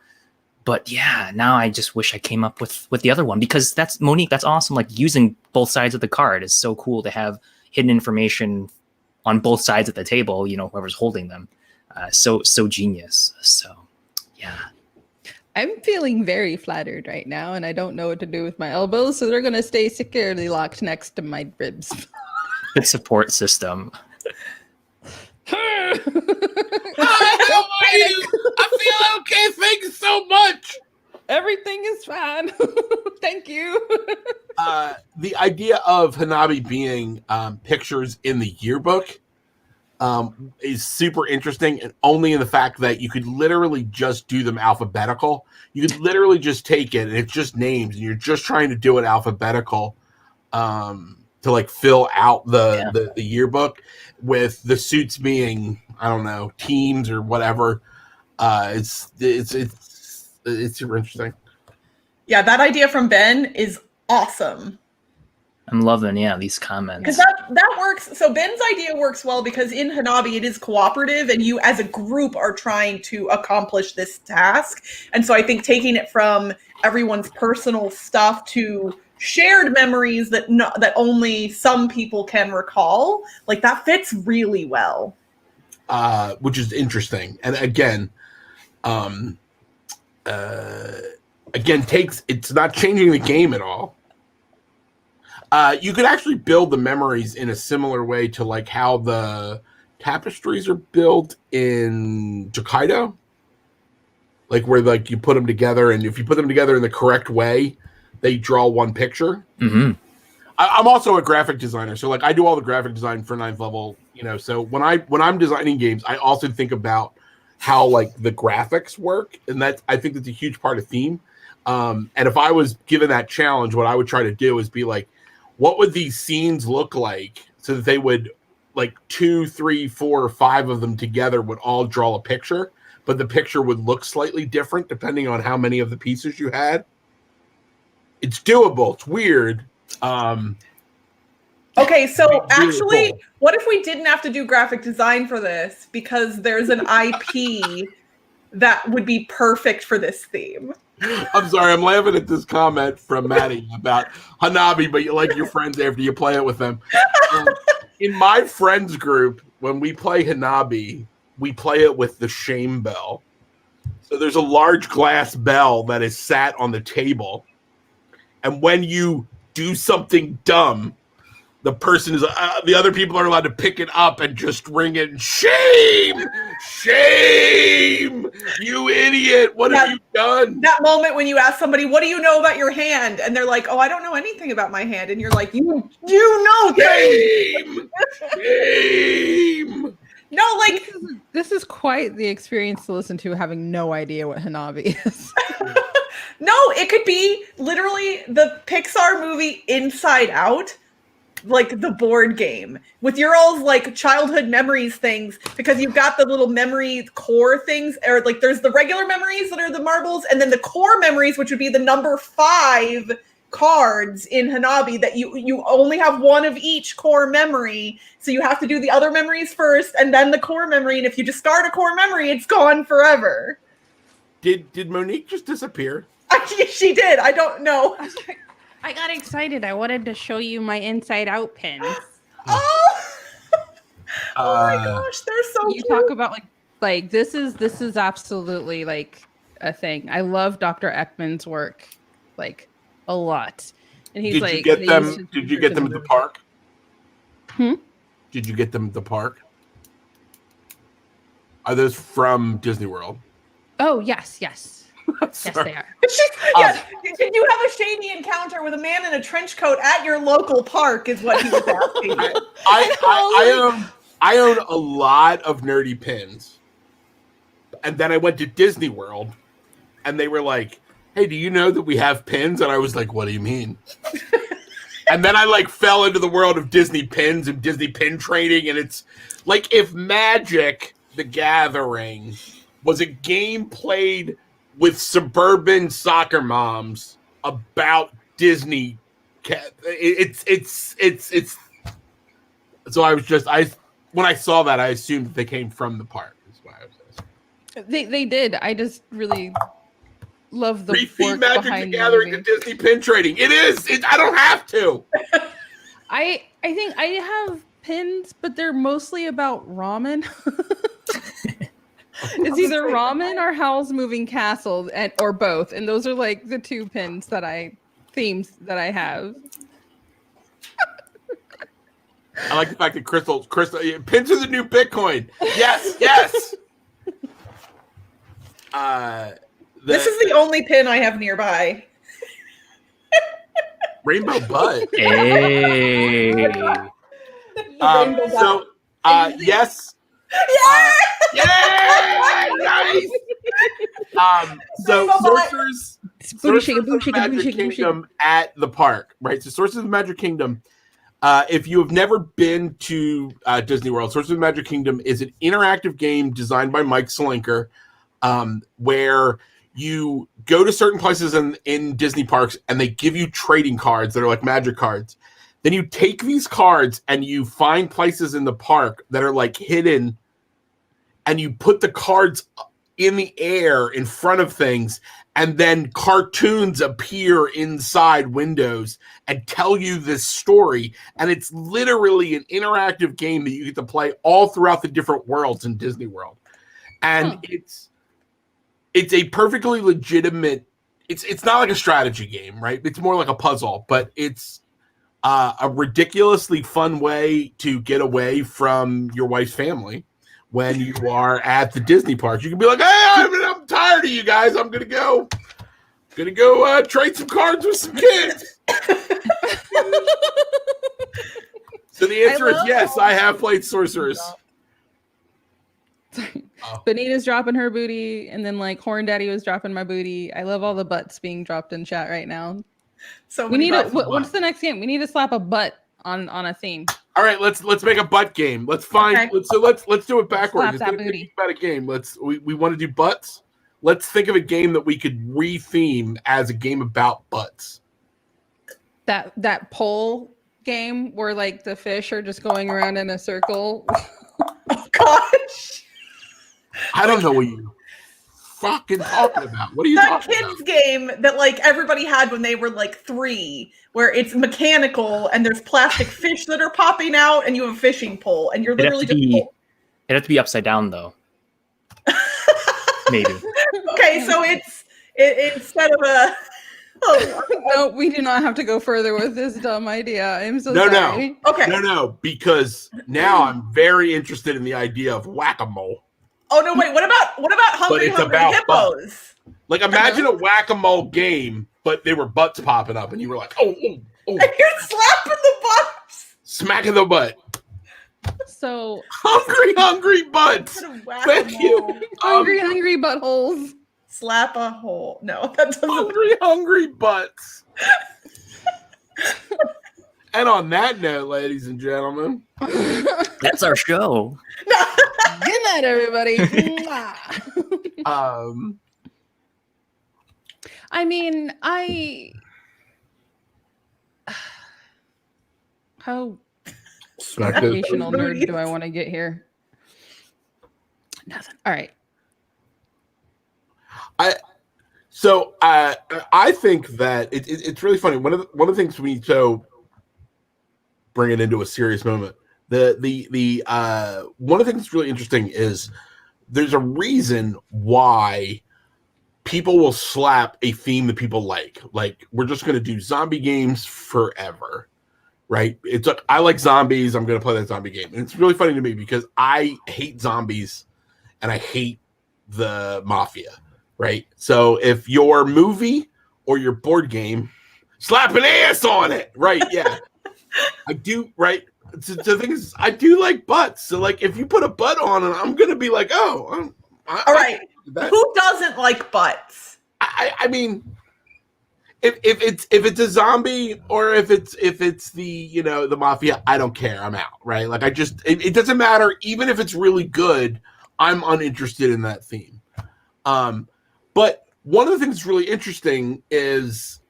yeah, now I just wish I came up with the other one because that's Monique. That's awesome. Like using both sides of the card is so cool to have hidden information on both sides of the table. Whoever's holding them, so genius. So yeah, I'm feeling very flattered right now, and I don't know what to do with my elbows, so they're going to stay securely locked next to my ribs. good support system. Hi, how are you? I feel okay. Thank you so much. Everything is fine. Thank you. The idea of Hanabi being pictures in the yearbook is super interesting, and only in the fact that you could literally just do them alphabetical. You could literally just take it, and it's just names, and you're just trying to do it alphabetical to like fill out the yearbook with the suits being, I don't know, teams or whatever. It's super interesting. Yeah, that idea from Ben is awesome. I'm loving these comments. Because that works. So Ben's idea works well because in Hanabi it is cooperative and you as a group are trying to accomplish this task. And so I think taking it from everyone's personal stuff to shared memories that only some people can recall, like that fits really well. Which is interesting. And again, it's not changing the game at all. You could actually build the memories in a similar way to like how the tapestries are built in Tokaido. Like where like you put them together, and if you put them together in the correct way, they draw one picture. Mm-hmm. I'm also a graphic designer, so like I do all the graphic design for 9th level, so when I'm designing games, I also think about how like the graphics work, and I think that's a huge part of theme. And if I was given that challenge, what I would try to do is be like, what would these scenes look like so that they would like 2, 3, 4, or 5 of them together would all draw a picture, but the picture would look slightly different depending on how many of the pieces you had. It's doable. It's weird. Okay, so Really actually, cool. what if we didn't have to do graphic design for this because there's an IP that would be perfect for this theme? I'm sorry, I'm laughing at this comment from Maddie about Hanabi, but you like your friends after you play it with them. In my friends group, when we play Hanabi, we play it with the shame bell. So there's a large glass bell that is sat on the table. And when you do something dumb, the person is the other people are allowed to pick it up and just ring it. Shame, shame, you idiot! What have you done? That moment when you ask somebody, "What do you know about your hand?" and they're like, "Oh, I don't know anything about my hand," and you're like, "You know things." Shame, shame. No, like This is quite the experience to listen to, having no idea what Hanabi is. no, it could be literally the Pixar movie Inside Out. Like the board game with your all's like childhood memories things, because you've got the little memory core things, or like there's the regular memories that are the marbles, and then the core memories, which would be the number 5 cards in Hanabi, that you only have one of each core memory, so you have to do the other memories first and then the core memory, and if you discard a core memory, it's gone forever. Did Monique just disappear? She did. I don't know. I got excited. I wanted to show you my Inside Out pins. Oh, oh my gosh, they're so You cute. talk about like this is absolutely like a thing. I love Dr. Ekman's work like a lot. And he's Did like, you get they them? used to Did you get them at the park? Hmm? Did you get them at the park? Are those from Disney World? Oh yes, yes. Yes, Sorry. they are. Yes. Did you have a shady encounter with a man in a trench coat at your local park? Is what he was asking. I own a lot of nerdy pins, and then I went to Disney World, and they were like, "Hey, do you know that we have pins?" And I was like, "What do you mean?" And then I like fell into the world of Disney pins and Disney pin trading, and it's like if Magic: The Gathering was a game played with suburban soccer moms about Disney. It's so when I saw that, I assumed that they came from the park. Is why I was asking. They did. I just really love the Refeed work Magic: The behind the Gathering to movie. Disney pin trading. It is. I don't have to. I think I have pins, but they're mostly about ramen. It's either ramen or Howl's Moving Castle, or both, and those are like the 2 themes that I have. I like the fact that Crystal pins are the new Bitcoin. Yes, yes. This is the only pin I have nearby. Rainbow Butt. Hey. The rainbow So, yes. Yeah! Yeah, nice. So Rainbow Butt. Sorcerers of Magic Kingdom at the park, right? So Sorcerers of Magic Kingdom. If you have never been to Disney World, Sorcerers of Magic Kingdom is an interactive game designed by Mike Slinker, where you go to certain places in Disney parks and they give you trading cards that are like magic cards. Then you take these cards and you find places in the park that are like hidden, and you put the cards in the air in front of things, and then cartoons appear inside windows and tell you this story. And it's literally an interactive game that you get to play all throughout the different worlds in Disney World. And it's a perfectly legitimate, it's not like a strategy game, right? It's more like a puzzle, but it's a ridiculously fun way to get away from your wife's family when you are at the Disney parks. You can be like, "Hey, I'm tired of you guys. I'm gonna go trade some cards with some kids." So the answer is yes. I have played Sorcerers. Benita's dropping her booty, and then like Horn Daddy was dropping my booty. I love all the butts being dropped in chat right now. So We need to. what's the next game? We need to slap a butt on a theme. All right, let's make a butt game. Let's find. Okay. Let's do it backwards. Slap that Instead of booty. thinking about a game, we want to do butts. Let's think of a game that we could re-theme as a game about butts. That poll game where like the fish are just going around in a circle? Oh gosh. I don't know what you fucking talking about. What are you That talking kids about? game that like everybody had when they were like 3, where it's mechanical and there's plastic fish that are popping out and you have a fishing pole and you're It'd have literally to just be. It'd have to be upside down though. Maybe. okay, so it's instead of a No, we do not have to go further with this dumb idea. I'm so No. sorry. okay. No, because now I'm very interested in the idea of whack-a-mole. Oh no, wait. What about Hungry it's Hungry about Hippos? Like, imagine a whack-a-mole game, but they were butts popping up, and you were like, oh, And you're slapping the butts. smacking the butt. So Hungry butts. Thank you. hungry buttholes. Slap a hole. No, that doesn't. Hungry butts. And on that note, ladies and gentlemen, That's our show. Good night, everybody. Mwah. I mean, how smack informational the- nerd do I want to get here? Nothing. All right. I think that it's really funny. One of the things we bring it into a serious moment. The one of the things that's really interesting is there's a reason why people will slap a theme that people like. Like, we're just going to do zombie games forever, right? It's like, I like zombies. I'm going to play that zombie game. And it's really funny to me because I hate zombies and I hate the mafia, right? So if your movie or your board game, slap an ass on it, right? Yeah. I do, right? So the thing is, I do like butts. So, like, if you put a butt on it, I'm going to be like, oh, All right. Who doesn't like butts? I mean, if it's a zombie or if it's the the mafia, I don't care. I'm out, right? Like, it doesn't matter. Even if it's really good, I'm uninterested in that theme. But one of the things that's really interesting is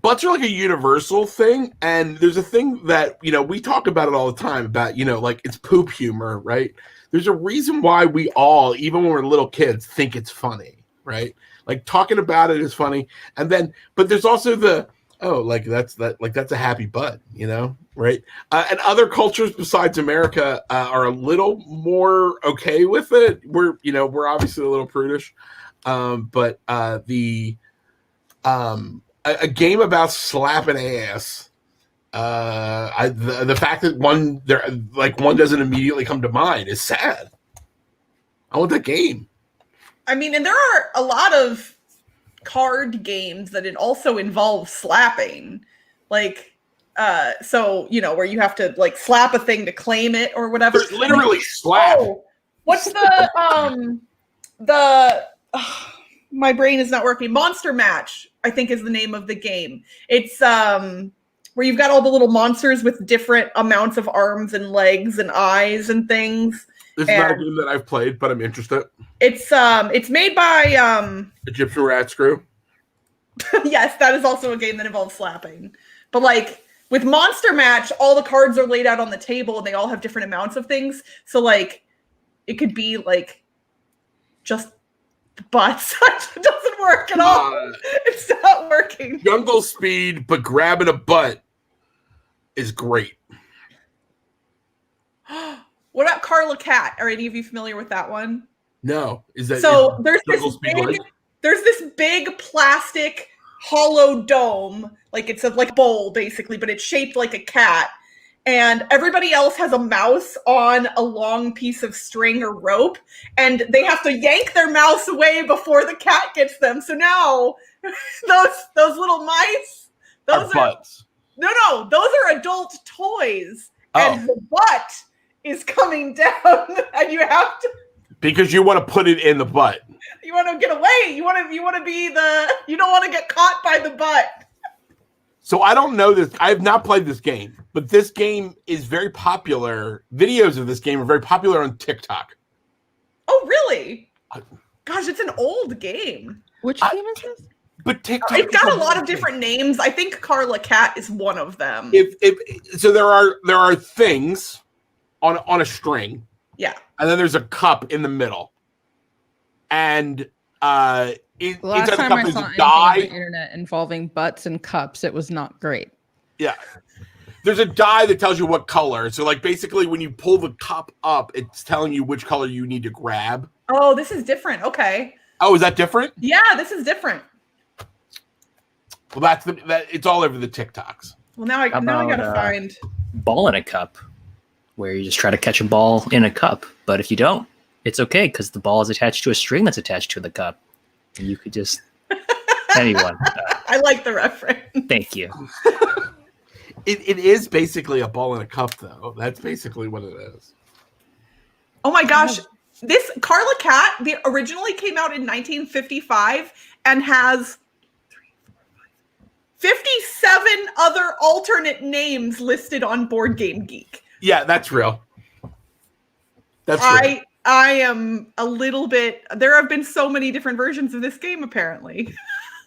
butts are like a universal thing, and there's a thing that we talk about it all the time about like, it's poop humor, right? There's a reason why we all, even when we're little kids, think it's funny, right? Like, talking about it is funny, and then but there's also that's a happy butt, right? And other cultures besides America are a little more okay with it. We're obviously a little prudish, but a game about slapping ass. The fact that one doesn't immediately come to mind is sad. I want that game. I mean, and there are a lot of card games that it also involves slapping, like where you have to like slap a thing to claim it or whatever. There's literally slap. Oh, what's my brain is not working. Monster Match, I think, is the name of the game. It's where you've got all the little monsters with different amounts of arms and legs and eyes and things. This is not a game that I've played, but I'm interested. It's made by Egyptian Rat Screw. yes, that is also a game that involves slapping. But like with Monster Match, all the cards are laid out on the table and they all have different amounts of things. So like it could be like just butts. It doesn't work at all. It's not working. Jungle Speed, but grabbing a butt is great. What about Carla Cat? Are any of you familiar with that one? No, there's this big plastic hollow dome, like it's a bowl basically, but it's shaped like a cat. And everybody else has a mouse on a long piece of string or rope, and they have to yank their mouse away before the cat gets them. So now those little mice, those are butts. No, those are adult toys, and the butt is coming down, and you have to, because you want to put it in the butt. you want to get away. You want to you don't want to get caught by the butt. So I don't know this. I have not played this game, but this game is very popular. Videos of this game are very popular on TikTok. Oh, really? Gosh, it's an old game. Which game is this? But TikTok, It's got a lot of different names. I think Carla Cat is one of them. So there are things on a string. Yeah. And then there's a cup in the middle. And The inside last the time cup I is saw a anything on die. the internet involving butts and cups, it was not great. Yeah. There's a die that tells you what color. So like basically when you pull the cup up, it's telling you which color you need to grab. Oh, this is different. Okay. Oh, is that different? Yeah, this is different. Well, that it's all over the TikToks. Well, now I gotta find Ball in a cup, where you just try to catch a ball in a cup. But if you don't, it's okay because the ball is attached to a string that's attached to the cup. And you could just anyone. I like the reference. Thank you. It is basically a ball in a cup, though. That's basically what it is. Oh my gosh. This Carla Cat originally came out in 1955 and has 57 other alternate names listed on Board Game Geek. Yeah, that's real. That's real. I am a little bit. There have been so many different versions of this game, apparently.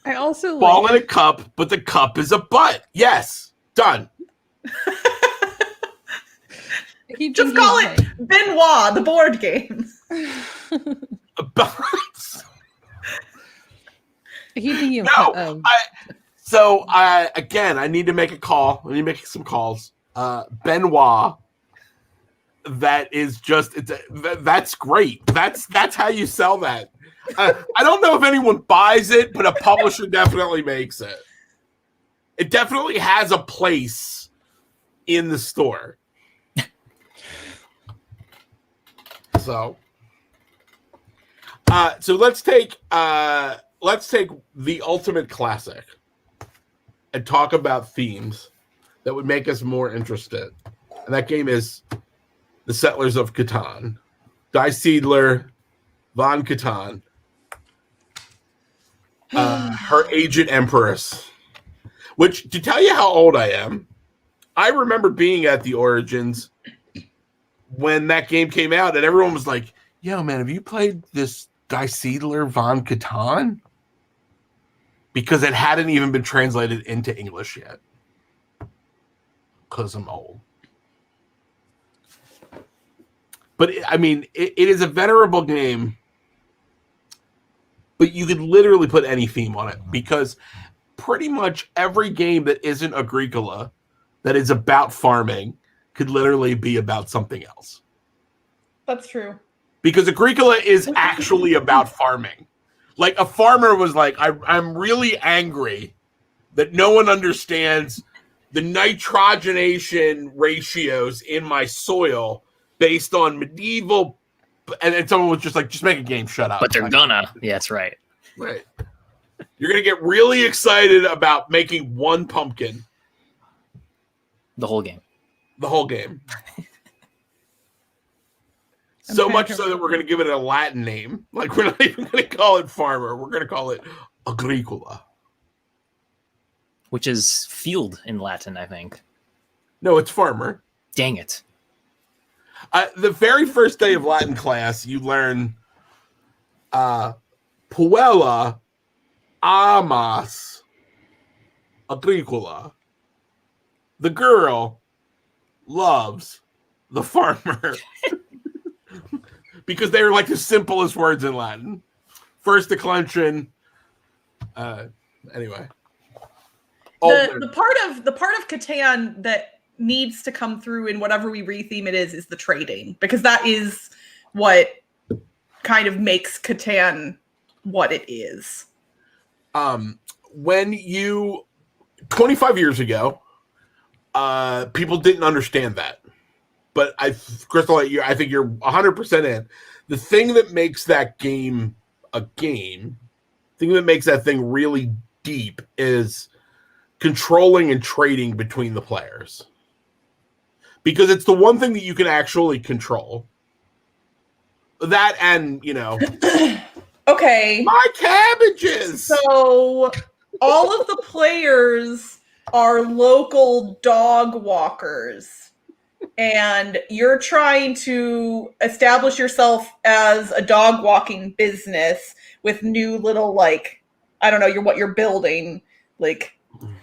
I also Ball in a cup, but the cup is a butt. Yes, done. Just call it Benoit, the board game. A butt. Again, I need to make a call. I need to make some calls. Benoit. That is just that's great. That's how you sell that. I don't know if anyone buys it, but a publisher definitely makes it. It definitely has a place in the store. So let's take the ultimate classic and talk about themes that would make us more interested. And that game is The Settlers of Catan. Die Siedler, von Catan, her agent Empress. Which, to tell you how old I am, I remember being at the Origins when that game came out, and everyone was like, yo, man, have you played this Die Siedler von Catan? Because it hadn't even been translated into English yet. Because I'm old. But, it is a venerable game, but you could literally put any theme on it, because pretty much every game that isn't Agricola, that is about farming, could literally be about something else. That's true. Because Agricola is actually about farming. Like, a farmer was like, I'm really angry that no one understands the nitrogenation ratios in my soil based on medieval, and someone was just like, just make a game, shut up. But they're gonna. Yeah, that's right. Right. You're going to get really excited about making one pumpkin. The whole game. The whole game. So much so that we're going to give it a Latin name. Like, we're not even going to call it farmer. We're going to call it Agricola. Which is field in Latin, I think. No, it's farmer. Dang it. The very first day of Latin class, you learn Puella amas Agricola. The girl loves the farmer. Because they are like the simplest words in Latin. First declension. Anyway. The part of Catan that needs to come through in whatever we retheme it is the trading, because that is what kind of makes Catan what it is. When 25 years ago, people didn't understand that. But Crystal, I think you're 100% in. The thing that makes that game a game, the thing that makes that thing really deep is controlling and trading between the players. Because it's the one thing that you can actually control. That and, Okay. my cabbages! So all of the players are local dog walkers. And you're trying to establish yourself as a dog walking business with new little I don't know, what you're building, like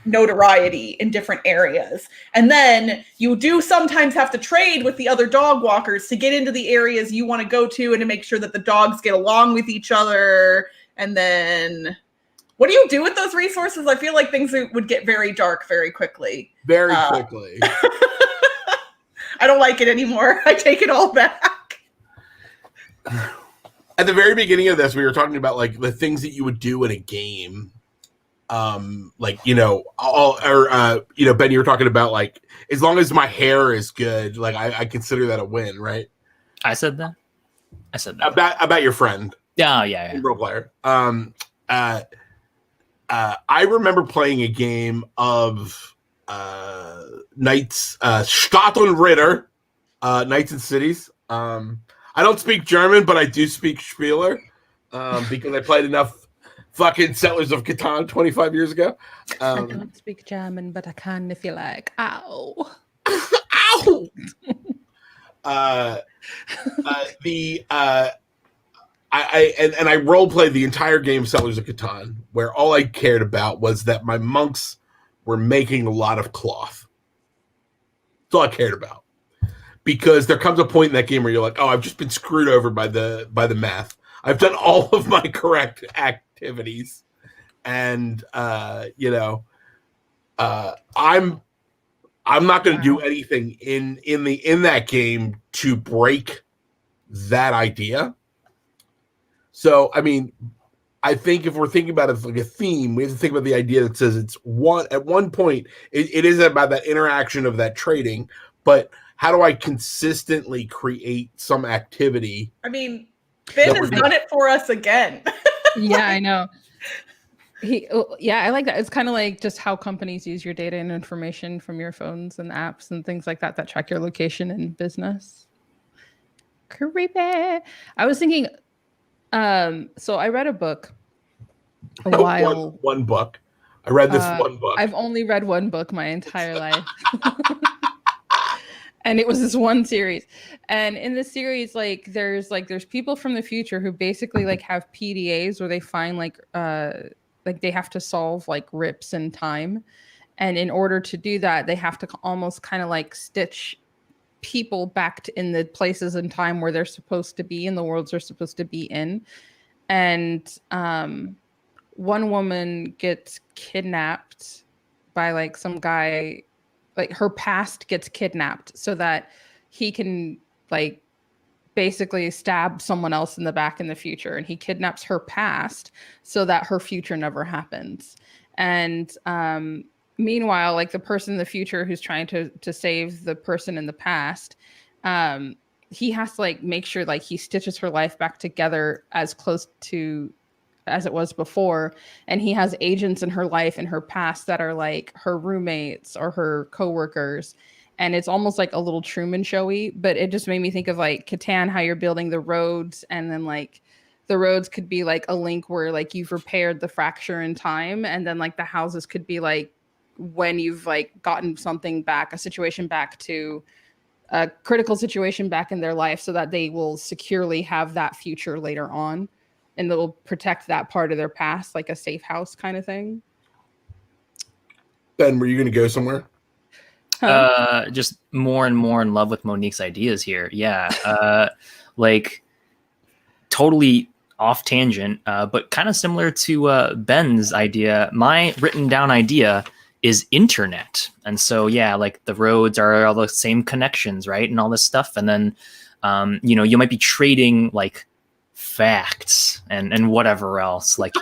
notoriety in different areas. And then you do sometimes have to trade with the other dog walkers to get into the areas you want to go to and to make sure that the dogs get along with each other. And then what do you do with those resources? I feel like things would get very dark very quickly. Very quickly. I don't like it anymore. I take it all back. At the very beginning of this, we were talking about like the things that you would do in a game. Like, you know, Ben, you were talking about like, as long as my hair is good, like I consider that a win, right? I said that. About your friend. Yeah. Role player. I remember playing a game of Knights, Stadt und Ritter, Knights and Cities. I don't speak German, but I do speak Spieler because I played enough fucking Settlers of Catan 25 years ago. I don't speak German, but I can if you like. Ow. Ow! I role played the entire game Settlers of Catan, where all I cared about was that my monks were making a lot of cloth. That's all I cared about. Because there comes a point in that game where you're like, oh, I've just been screwed over by the math. I've done all of my correct activities, and I'm not going to do anything in that game to break that idea. So, I mean, I think if we're thinking about it as like a theme, we have to think about the idea that says at one point it is about that interaction of that trading, but how do I consistently create some activity? I mean, Ben has done it for us again. Yeah, I know. I like that. It's kind of like just how companies use your data and information from your phones and apps and things like that track your location in business. Creepy. I was thinking, so I read a book a while. One book. I read this one book. I've only read one book my entire life. And it was this one series. And in this series, there's people from the future who basically like have PDAs where they find like they have to solve like rips in time. And in order to do that, they have to almost kind of like stitch people back in the places and time where they're supposed to be in the worlds they're supposed to be in. And one woman gets kidnapped by like some guy. Like her past gets kidnapped so that he can like basically stab someone else in the back in the future, and he kidnaps her past so that her future never happens. And meanwhile, like the person in the future who's trying to save the person in the past, he has to like make sure like he stitches her life back together as close to as it was before. And he has agents in her life in her past that are like her roommates or her coworkers. And it's almost like a little Truman Showy, but it just made me think of like Catan, how you're building the roads, and then like the roads could be like a link where like you've repaired the fracture in time, and then like the houses could be like when you've like gotten something back, a situation back to a critical situation back in their life, so that they will securely have that future later on. And they'll protect that part of their past, like a safe house kind of thing. Ben, were you going to go somewhere? Just more and more in love with Monique's ideas here. Yeah. Like totally off tangent, but kind of similar to Ben's idea. My written down idea is internet. And so, yeah, like the roads are all the same connections, right? And all this stuff. And then, you might be trading like facts and whatever else, like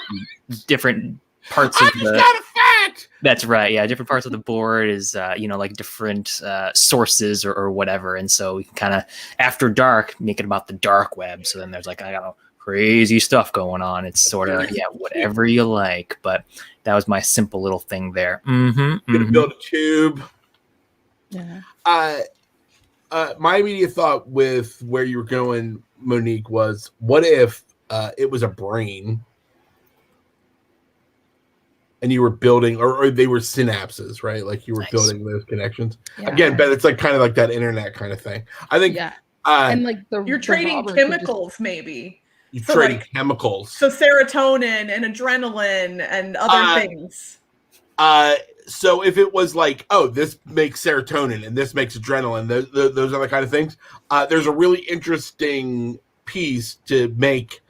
different parts of the got a fact. That's right. Yeah. Different parts of the board is, like different sources or whatever. And so we can kind of, after dark, make it about the dark web. So then there's like, I don't know, crazy stuff going on. It's sort of, whatever you like. But that was my simple little thing there. Gonna build a tube. Yeah. My immediate thought with where you were going, Monique, was what if it was a brain and you were building, or they were synapses, right? Like you were building those connections. Yeah. Again, Ben, it's like kind of like that internet kind of thing. I think, and like you're trading chemicals, maybe. You're So, trading like, chemicals. So serotonin and adrenaline and other things. So if it was like, oh, this makes serotonin and this makes adrenaline, those are the kind of things. There's a really interesting piece to make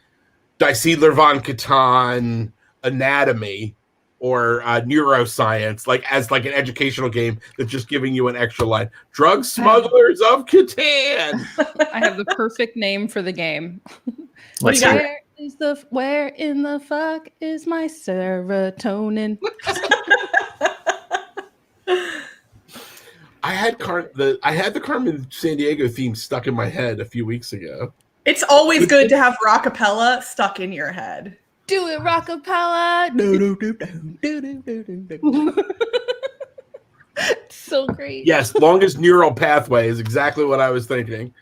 Die Siedler von Catan anatomy or neuroscience, like as like an educational game that's just giving you an extra line. Drug smugglers of Catan. I have the perfect name for the game. Let's got? hear it. Where in the fuck is my serotonin? I had the Carmen Sandiego theme stuck in my head a few weeks ago. It's always good to have rockapella stuck in your head. Do it, rockapella. So great. Yes, longest neural pathway is exactly what I was thinking.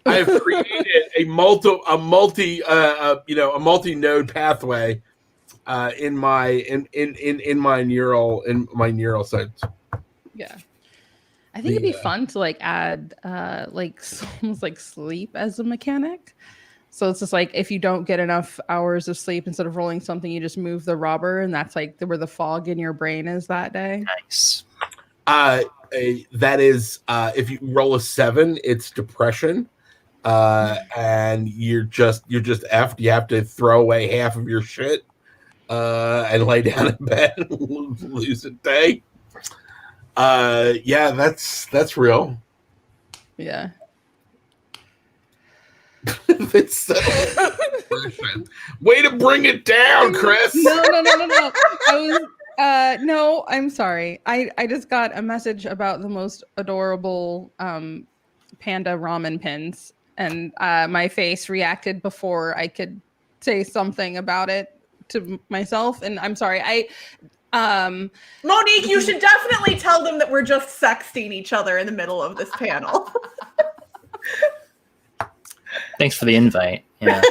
I have created a multi-node pathway in my neural sense. Yeah. I think it'd be fun to like add like almost like sleep as a mechanic. So it's just like if you don't get enough hours of sleep, instead of rolling something, you just move the robber, and that's like where the fog in your brain is that day. Nice. That is, if you roll a 7, it's depression, and you're just effed. You have to throw away half of your shit, and lay down in bed and lose a day. Yeah, that's real. Yeah. It's way to bring it down, Chris. No. I was no, I'm sorry. I just got a message about the most adorable panda ramen pins, and my face reacted before I could say something about it to myself, and I'm sorry. Monique, you should definitely tell them that we're just sexting each other in the middle of this panel. Thanks for the invite. Yeah.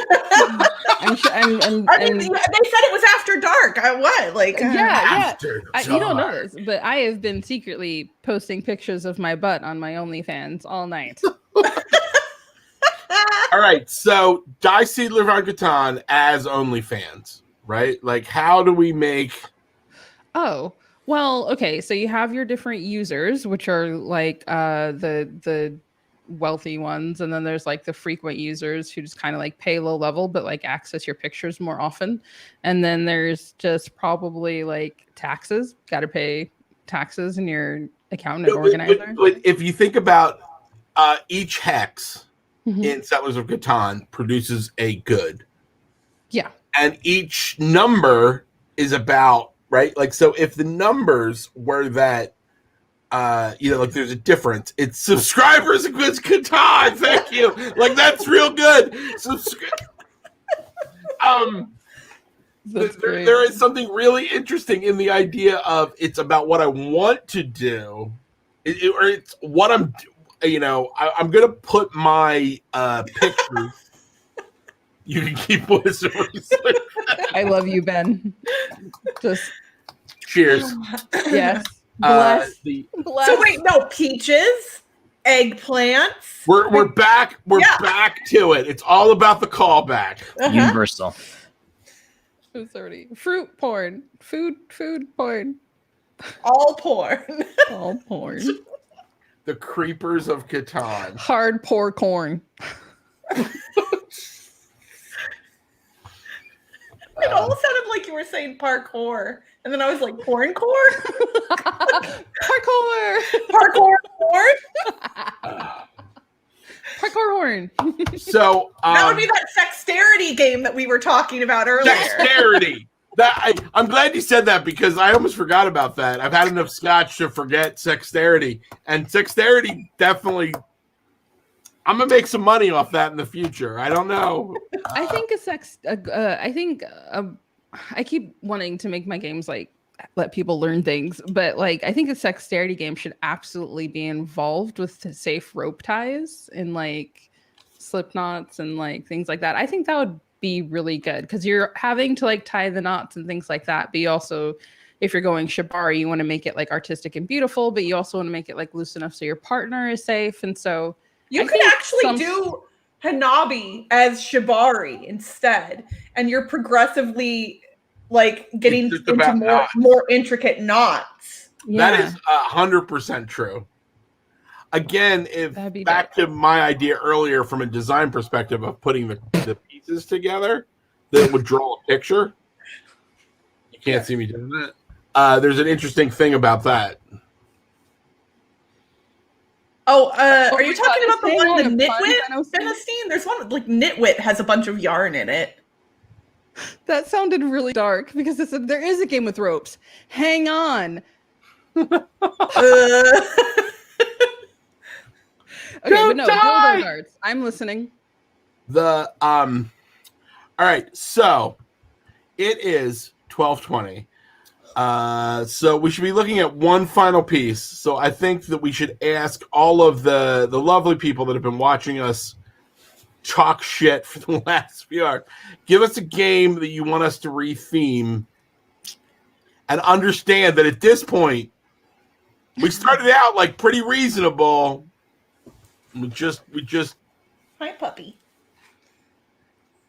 I'm sure, I mean, they said it was after dark. What? Like, yeah. Dark. You don't know this, but I have been secretly posting pictures of my butt on my OnlyFans all night. All right, so Die Siedler von Catan as OnlyFans, right? Like, how do we make? Oh, well, okay. So you have your different users, which are like the wealthy ones, and then there's like the frequent users who just kind of like pay low level but like access your pictures more often. And then there's just probably like taxes. Got to pay taxes in your accountant and organizer. But if you think about each hex Mhm. in Settlers of Catan produces a good. Yeah. And each number is about, right? Like, so if the numbers were that, like there's a difference. It's subscribers equals Catan. Thank you. Like, that's real good. There is something really interesting in the idea of it's about what I want to do, or it's what I'm. I'm gonna put my picture. You can keep whispering. I love you, Ben. Just cheers. yes. Bless. Bless. So wait, no, peaches, eggplants. We're back. We're back to it. It's all about the callback. Universal. Fruit porn. Food porn. All porn. All porn. The Creepers of Catan. Hard pour corn. It almost sounded like you were saying parkour. And then I was like, porncore? Parkour! Parkour porn? Parkour horn. So that would be that sexterity game that we were talking about earlier. Dexterity. I'm glad you said that because I almost forgot about that. I've had enough scotch to forget sexterity. And sexterity definitely... I'm gonna make some money off that in the future. I don't know. I think I keep wanting to make my games like let people learn things, but like I think a sexterity game should absolutely be involved with safe rope ties and like slip knots and like things like that. I think that would be really good because you're having to like tie the knots and things like that. But you also, if you're going shibari, you want to make it like artistic and beautiful, but you also want to make it like loose enough so your partner is safe. And so you could actually do Hanabi as Shibari instead, and you're progressively like getting It's just into about more knots. more intricate knots. That is 100% true. Again, if That'd be back to my idea earlier from a design perspective of putting the pieces together, that would draw a picture. You can't see me doing that. There's an interesting thing about that. Oh, Oh are you my talking God, about the is one, the Hang On a Pun Nitwit Dynasty? dynasty? There's one like Nitwit has a bunch of yarn in it. That sounded really dark because there is a game with ropes. Hang on. Uh, Okay, Don't but no, die! dildo darts. I'm listening. All right, so it is 12:20. So we should be looking at one final piece. So I think that we should ask all of the lovely people that have been watching us talk shit for the last few hours. Give us a game that you want us to retheme, and understand that at this point we started out like pretty reasonable. We just Hi, puppy.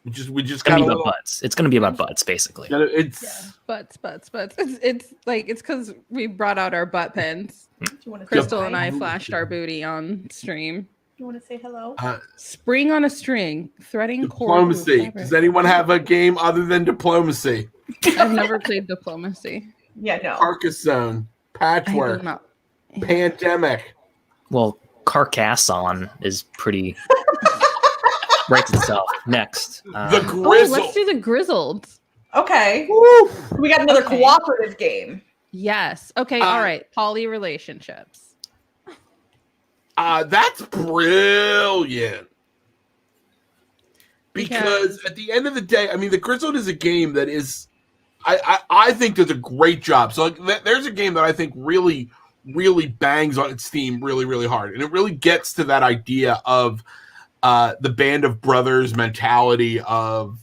It's got gonna a be about little. butts. It's gonna be about butts, basically. It's Butts. It's because we brought out our butt pens. Do you want to Crystal say and hi? I flashed our booty on stream. You want to say hello? Spring on a string, threading cord. diplomacy. Does anyone have a game other than diplomacy? I've never played diplomacy. Yeah, no. Carcassonne, I Patchwork, do not. Pandemic. Well, Carcassonne is pretty writes itself. Next, The Oh, Grizzle. let's do the grizzled. Okay. Woo! We got another Okay. cooperative game. Yes. Okay. All right. Poly relationships. That's brilliant. Because at the end of the day, I mean, the Grizzled is a game that is, I think does a great job. So like, there's a game that I think really bangs on its theme really hard, and it really gets to that idea of the band of brothers mentality of,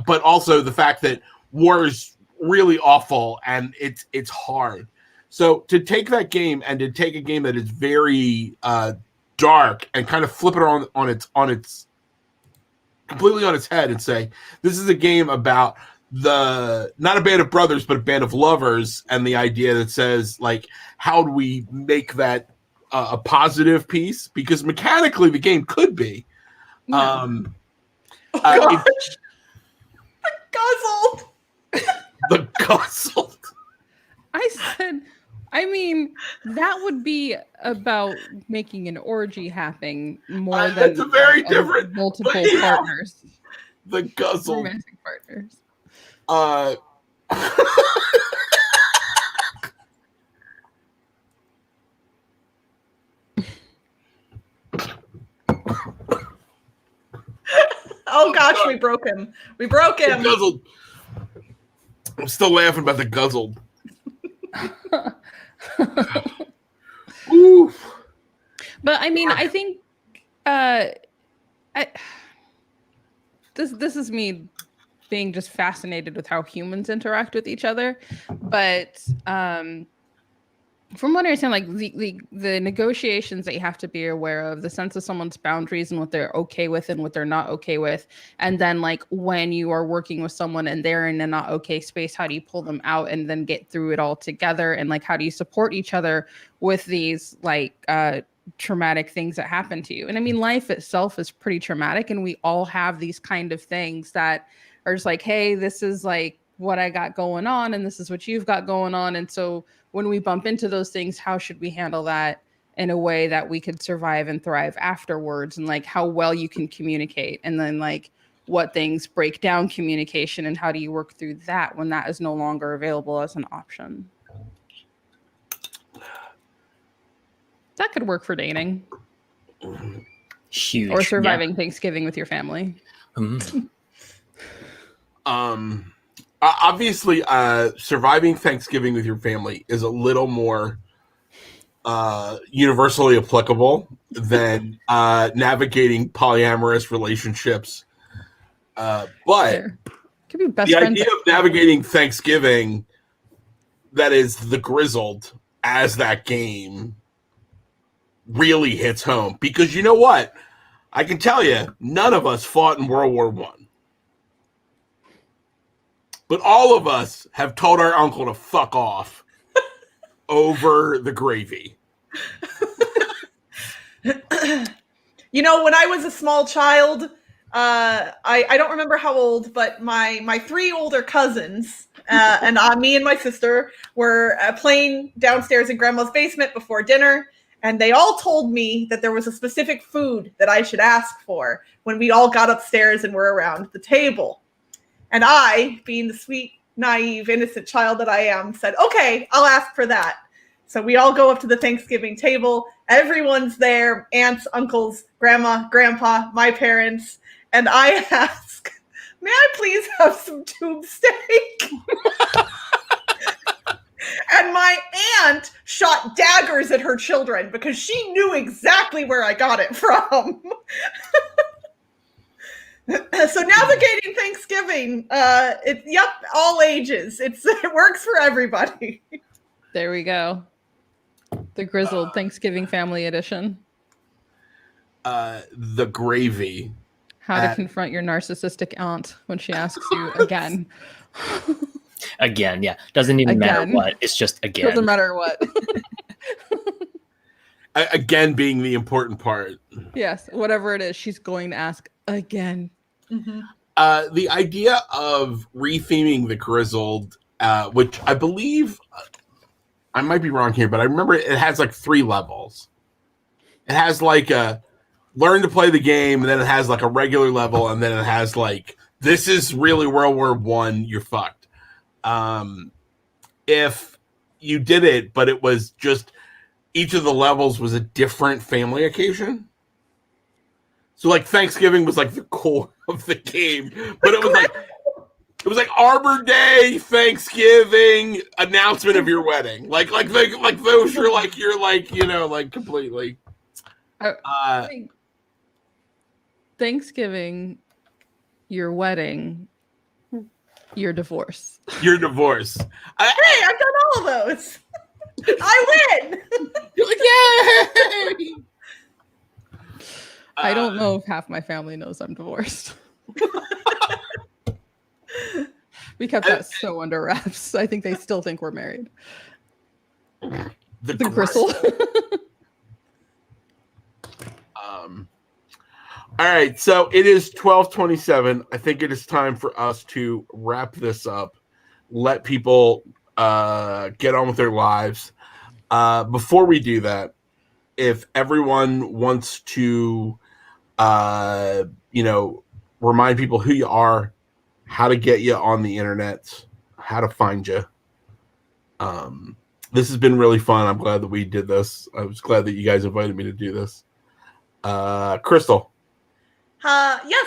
but also the fact that war is really awful and it's hard. So to take that game and to take a game that is very dark and kind of flip it on its completely on its head and say, this is a game about not a band of brothers, but a band of lovers, and the idea that says, like, how do we make that a positive piece? Because mechanically the game could be. No. Gosh. Guzzled. The guzzled. I said, I mean, that would be about making an orgy happening more than That's a very different- multiple but yeah. partners, The guzzled. romantic partners. Oh gosh, we broke him. We broke The him. guzzled. I'm still laughing about the guzzled. Oof. But I mean, I think this is me being just fascinated with how humans interact with each other. But from what I understand, like the negotiations that you have to be aware of, the sense of someone's boundaries and what they're okay with and what they're not okay with, and then like when you are working with someone and they're in a not okay space, how do you pull them out and then get through it all together? And like, how do you support each other with these like traumatic things that happen to you? And I mean, life itself is pretty traumatic, and we all have these kind of things that are just like, hey, this is like what I got going on, and this is what you've got going on. And so when we bump into those things, how should we handle that in a way that we could survive and thrive afterwards? And like how well you can communicate, and then like what things break down communication, and how do you work through that when that is no longer available as an option? That could work for dating Huge. or surviving Thanksgiving with your family. Yeah. Obviously, surviving Thanksgiving with your family is a little more universally applicable than navigating polyamorous relationships. But There. Could be best the friends. idea of navigating Thanksgiving that is the Grizzled as that game really hits home, because you know what? I can tell you, none of us fought in World War One. But all of us have told our uncle to fuck off over the gravy. You know, when I was a small child, I don't remember how old, but my three older cousins and me and my sister were playing downstairs in Grandma's basement before dinner, and they all told me that there was a specific food that I should ask for when we all got upstairs and were around the table. And I, being the sweet, naive, innocent child that I am, said, okay, I'll ask for that. So we all go up to the Thanksgiving table. Everyone's there, aunts, uncles, grandma, grandpa, my parents. And I ask, may I please have some tube steak? And my aunt shot daggers at her children because she knew exactly where I got it from. So navigating Thanksgiving, all ages. It works for everybody. There we go. The grizzled Thanksgiving family edition. The gravy. How to confront your narcissistic aunt when she asks you again. Again, yeah. Doesn't even matter Again. what. It's just again. Doesn't matter what. Again being the important part. Yes, whatever it is, she's going to ask again. Mm-hmm. The idea of retheming the grizzled, which I believe, I might be wrong here, but I remember it has like 3 levels. It has like a learn to play the game, and then it has like a regular level, and then it has like, this is really World War One, you're fucked. If you did it, but it was just each of the levels was a different family occasion. So like Thanksgiving was like the core of the game, but it was like Arbor Day, Thanksgiving, announcement of your wedding. Like those are like you're like, you know, like completely. Thanksgiving, your wedding, your divorce. Your divorce. Hey, I've done all of those. I win. You're like, yay! I don't know if half my family knows I'm divorced. We kept that so under wraps. I think they still think we're married. The gristle. All right, so it is 12:27. I think it is time for us to wrap this up. Let people get on with their lives. Before we do that, if everyone wants to, remind people who you are, how to get you on the internet, how to find you. This has been really fun. I'm glad that we did this. I was glad that you guys invited me to do this. Crystal. Yes,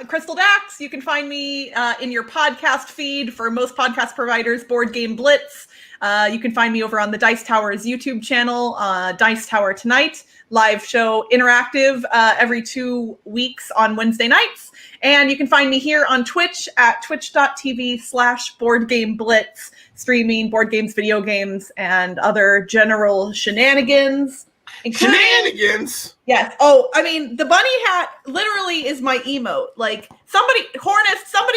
Crystal Dax. You can find me in your podcast feed for most podcast providers, Board Game Blitz. You can find me over on the Dice Tower's YouTube channel, Dice Tower Tonight, live show interactive every 2 weeks on Wednesday nights. And you can find me here on Twitch at twitch.tv/BoardGameBlitz, streaming board games, video games, and other general shenanigans. Shenanigans? Yes. Oh, I mean, the bunny hat literally is my emote. Like, somebody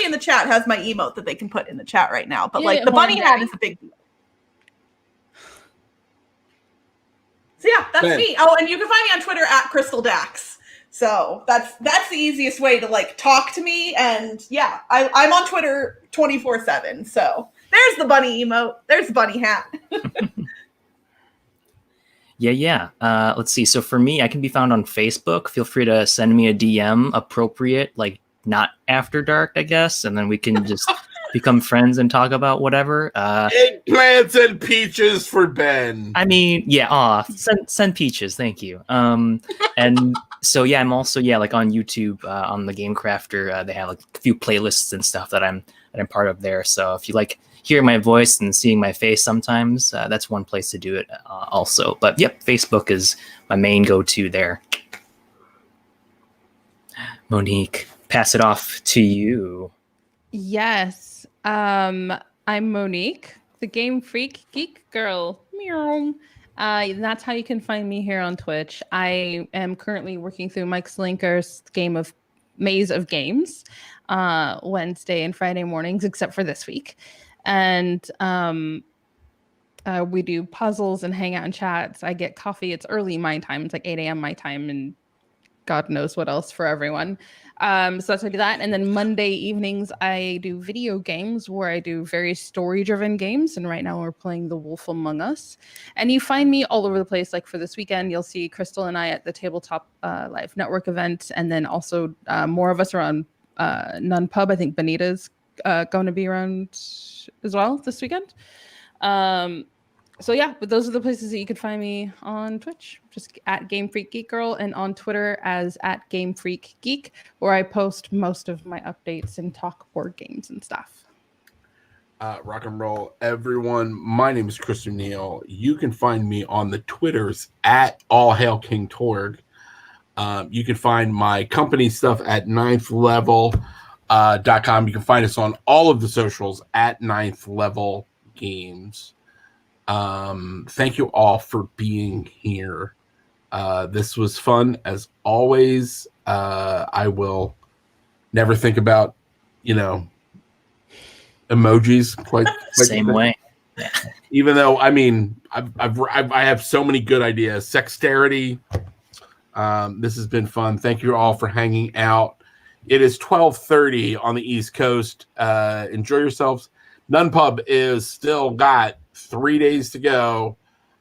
in the chat has my emote that they can put in the chat right now. But, the bunny hat is a big deal. So, yeah, that's me. Oh, and you can find me on Twitter at Crystal Dax. So, that's the easiest way to, talk to me. And, yeah, I'm on Twitter 24/7. So, there's the bunny emote. There's the bunny hat. Yeah. Let's see. So for me, I can be found on Facebook. Feel free to send me a DM, appropriate, not after dark, I guess, and then we can just become friends and talk about whatever. Eggplants and peaches for Ben. I mean, yeah. Send peaches, thank you. And so yeah, I'm also on YouTube on the Game Crafter. They have a few playlists and stuff that I'm part of there. So if you like hearing my voice and seeing my face sometimes, that's one place to do it also. But yep, Facebook is my main go-to there. Monique, pass it off to you. Yes. I'm Monique, the Game Freak Geek Girl. Meow. That's how you can find me here on Twitch. I am currently working through Mike Slinker's game of Maze of Games Wednesday and Friday mornings, except for this week. And we do puzzles and hang out and chats. I get coffee. It's early my time. It's like 8 a.m. my time, and God knows what else for everyone. So that's how I do that. And then Monday evenings, I do video games where I do very story-driven games. And right now we're playing The Wolf Among Us. And you find me all over the place. Like for this weekend, you'll see Crystal and I at the Tabletop Live Network event. And then also more of us are on Nun Pub. I think Benita's going to be around as well this weekend. So yeah, but those are the places that you could find me on Twitch, just at Game Freak Geek Girl, and on Twitter as at Game Freak Geek, where I post most of my updates and talk board games and stuff. Rock and roll, everyone. My name is Chris O'Neill. You can find me on the Twitters at All Hail King Torg. You can find my company stuff at ninthlevel.com. You can find us on all of the socials at Ninth Level Games. Thank you all for being here. This was fun as always. I will never think about, emojis quite Same way. Even though, I mean, I have so many good ideas. Sexterity. This has been fun. Thank you all for hanging out. It is 12:30 on the East Coast. Enjoy yourselves. Nun Pub is still got 3 days to go.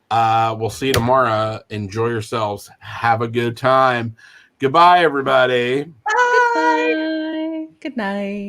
We'll see you tomorrow. Enjoy yourselves. Have a good time. Goodbye, everybody. Bye. Good night.